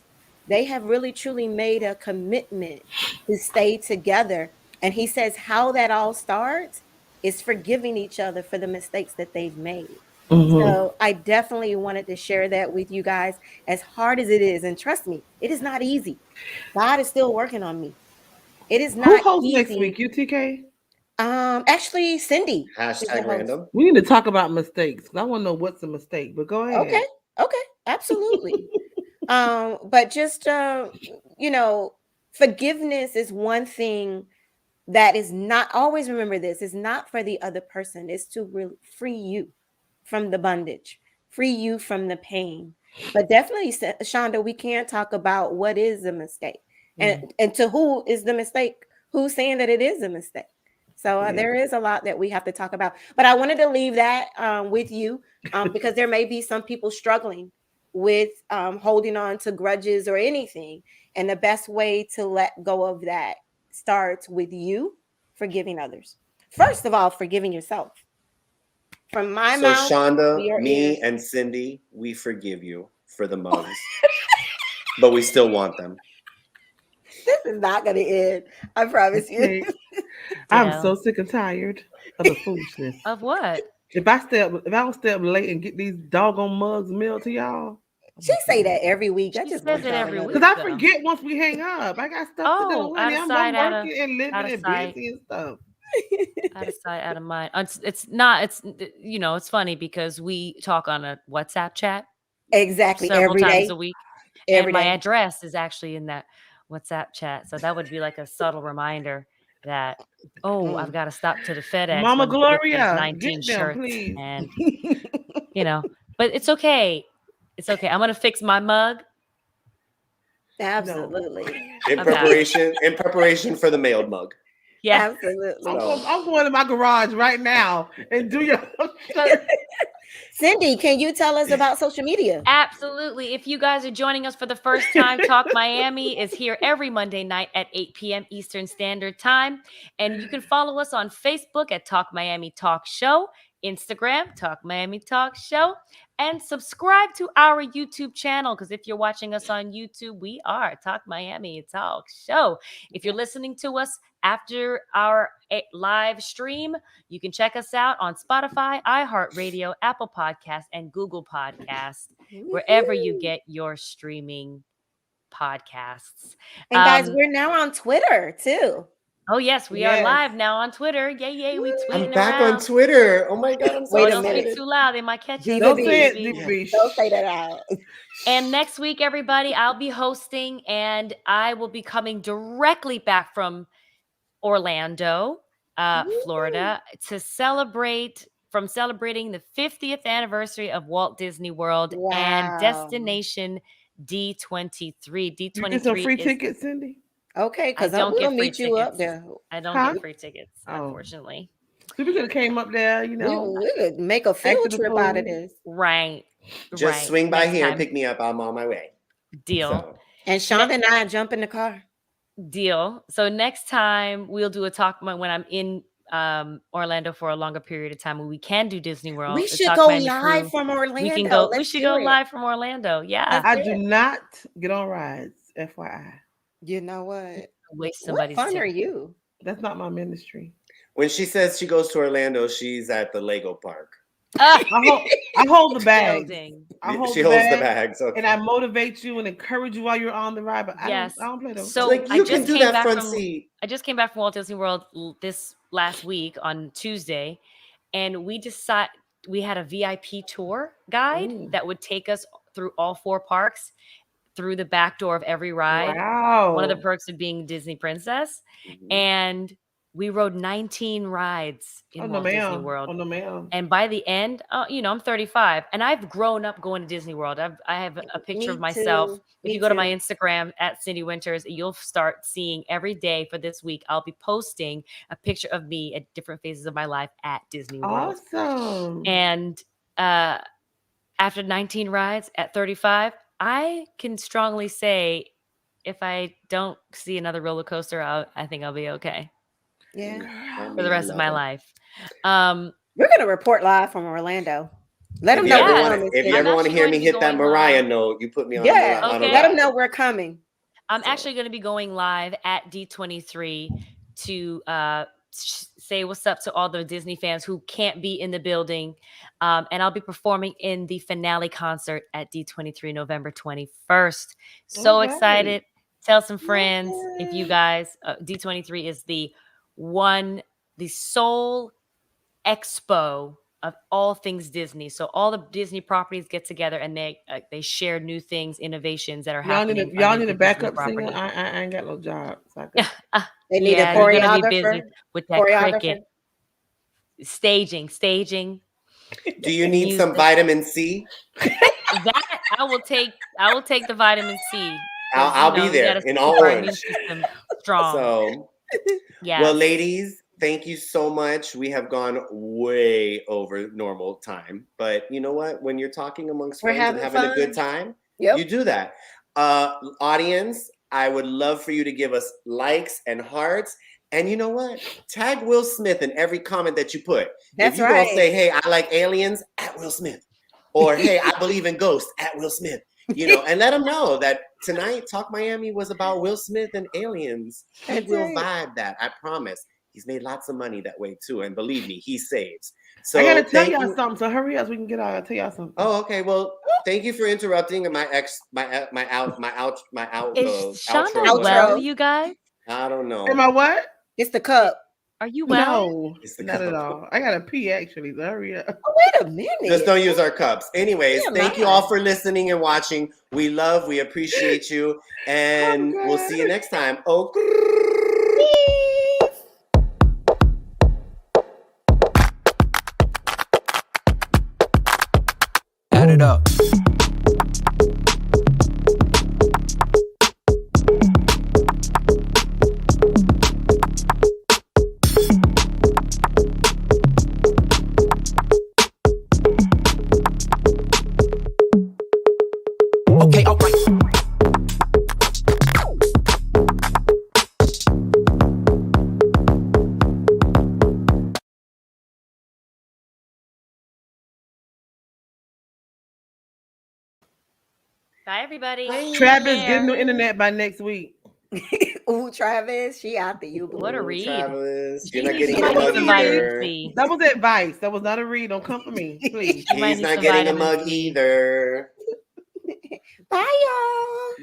They have really truly made a commitment to stay together. And he says how that all starts is forgiving each other for the mistakes that they've made. So I definitely wanted to share that with you guys, as hard as it is. And trust me, it is not easy. God is still working on me. It is Who not hosts easy. next week? UTK? Actually, Cindy is the Hashtag host. random. We need to talk about mistakes because I want to know what's a mistake. But go ahead. Okay, absolutely. But just forgiveness is one thing that is not, always remember this, is not for the other person. It's to free you from the bondage, free you from the pain. But definitely, Shonda, we can't talk about what is a mistake and to who is the mistake, who's saying that it is a mistake. So there is a lot that we have to talk about. But I wanted to leave that with you because there may be some people struggling with holding on to grudges or anything. And the best way to let go of that starts with you forgiving others. First of all, forgiving yourself. From my So mouth to Shonda, your me, ears. and Cindy, we forgive you for the mugs, but we still want them. This is not going to end. I promise you. Okay. I'm so sick and tired of the foolishness. Of what? If I don't stay up late and get these doggone mugs mailed to y'all. She say that every week. I She just says want it y'all to every know week. Because I though. forget once we hang up. I got stuff to do. Oh, Honey. out of I'm sight, out working and living out of and sight. busy and stuff. Out of sight, out of mind. It's not. It's it's funny because we talk on a WhatsApp chat Exactly. several Every times day. a week, Every and my day. address is actually in that WhatsApp chat. So that would be like a subtle reminder that, oh, I've got to stop to the FedEx. Mama Let me get these Gloria, 19 get them, shirts. please. And, but it's okay. It's okay. I'm going to fix my mug. Absolutely. In preparation for the mailed mug. Yeah. Absolutely. I'm going to my garage right now and do your shirt. Cindy, can you tell us about social media? Absolutely. If you guys are joining us for the first time, Talk Miami is here every Monday night at 8 p.m. Eastern Standard Time. And you can follow us on Facebook at Talk Miami Talk Show, Instagram, Talk Miami Talk Show, and subscribe to our YouTube channel. Because if you're watching us on YouTube, we are Talk Miami Talk Show. If you're listening to us after our live stream, you can check us out on Spotify, iHeartRadio, Apple Podcasts, and Google Podcasts, wherever you get your streaming podcasts. And guys, we're now on Twitter too. Oh, yes, we are live now on Twitter. Yay, we tweeting I'm back around. on Twitter. Oh my God, I'm so Wait a Don't minute. speak too loud. They might catch us. Don't say it. Don't say that out. And next week, everybody, I'll be hosting, and I will be coming directly back from Orlando, Florida, to celebrating the 50th anniversary of Walt Disney World and Destination D23. D23 You get some free tickets, Cindy? Okay, because I will meet you up there. I don't get free tickets, unfortunately. So we could have came up there, We could make a field trip out of this. Right. Just swing by here and pick me up. I'm on my way. Deal. So. And Shonda and I jump in the car. Deal. So next time we'll do a talk when I'm in Orlando for a longer period of time when we can do Disney World. We should go live from Orlando. We should go live from Orlando. Yeah. I do not get on rides, FYI. You know what? Waste somebody's What fun time. are you? That's not my ministry. When she says she goes to Orlando, she's at the Lego park. I hold the bags. She holds the bags. Okay. And I motivate you and encourage you while you're on the ride. But I don't play those. So like you can do that front seat. I just came back from Walt Disney World this last week on Tuesday, and we had a VIP tour guide that would take us through all 4 parks, through the back door of every ride. Wow. One of the perks of being Disney princess. And we rode 19 rides in Walt Disney World. And by the end, I'm 35 and I've grown up going to Disney World. I have a picture of myself. If you go to my Instagram at Cindy Winters, you'll start seeing every day for this week. I'll be posting a picture of me at different phases of my life at Disney World. Awesome. And after 19 rides at 35, I can strongly say if I don't see another roller coaster, I think I'll be okay. Yeah. For the rest of my life. We're going to report live from Orlando. Let them know. If you ever want to hear me hit that Mariah note, you put me on. Let them know we're coming. I'm actually going to be going live at D23 to say what's up to all the Disney fans who can't be in the building. And I'll be performing in the finale concert at D23 November 21st. So excited. Tell some friends. If you guys, D23 is the sole expo of all things Disney. So all the Disney properties get together and they share new things, innovations that are happening. Y'all need a backup singer. I ain't got no job. So they need a choreographer. You're gonna be busy with that cricket. Staging. Do you need some vitamin C? That I will take the vitamin C. I'll be there in all orange. Strong. So yeah. Well, ladies, thank you so much. We have gone way over normal time, but you know what? When you're talking amongst friends and having a good time, you do that. Audience, I would love for you to give us likes and hearts. And you know what? Tag Will Smith in every comment that you put. That's if you gonna say, hey, I like aliens, at Will Smith. Or hey, I believe in ghosts, at Will Smith. And let them know that tonight Talk Miami was about Will Smith and aliens. He will vibe that, I promise. He's made lots of money that way too, and believe me, he saves. So I gotta tell y'all something. So hurry up, so we can get out. I'll tell y'all something. Oh, okay. Well, thank you for interrupting my outro. Is Shonda well, you guys? I don't know. Am I what? It's the cup. Are you well? No, It's the not at cup. all. I got to pee actually. Hurry up. Oh, wait a minute. Just don't use our cups. Anyways, Yeah, thank you all for listening and watching. We appreciate you, and I'm we'll good. see you next time. Oh. Add it up. Okay, alright. Bye, everybody. Travis, Take get a new care. internet by next week. Ooh, Travis, she out the you. What a Ooh, read. Travis, you're She not getting might a need mug some vitamin either. C. That was advice. That was not a read. Don't come for me, please. She might He's need not some getting a vitamin mug C. either. Bye, y'all.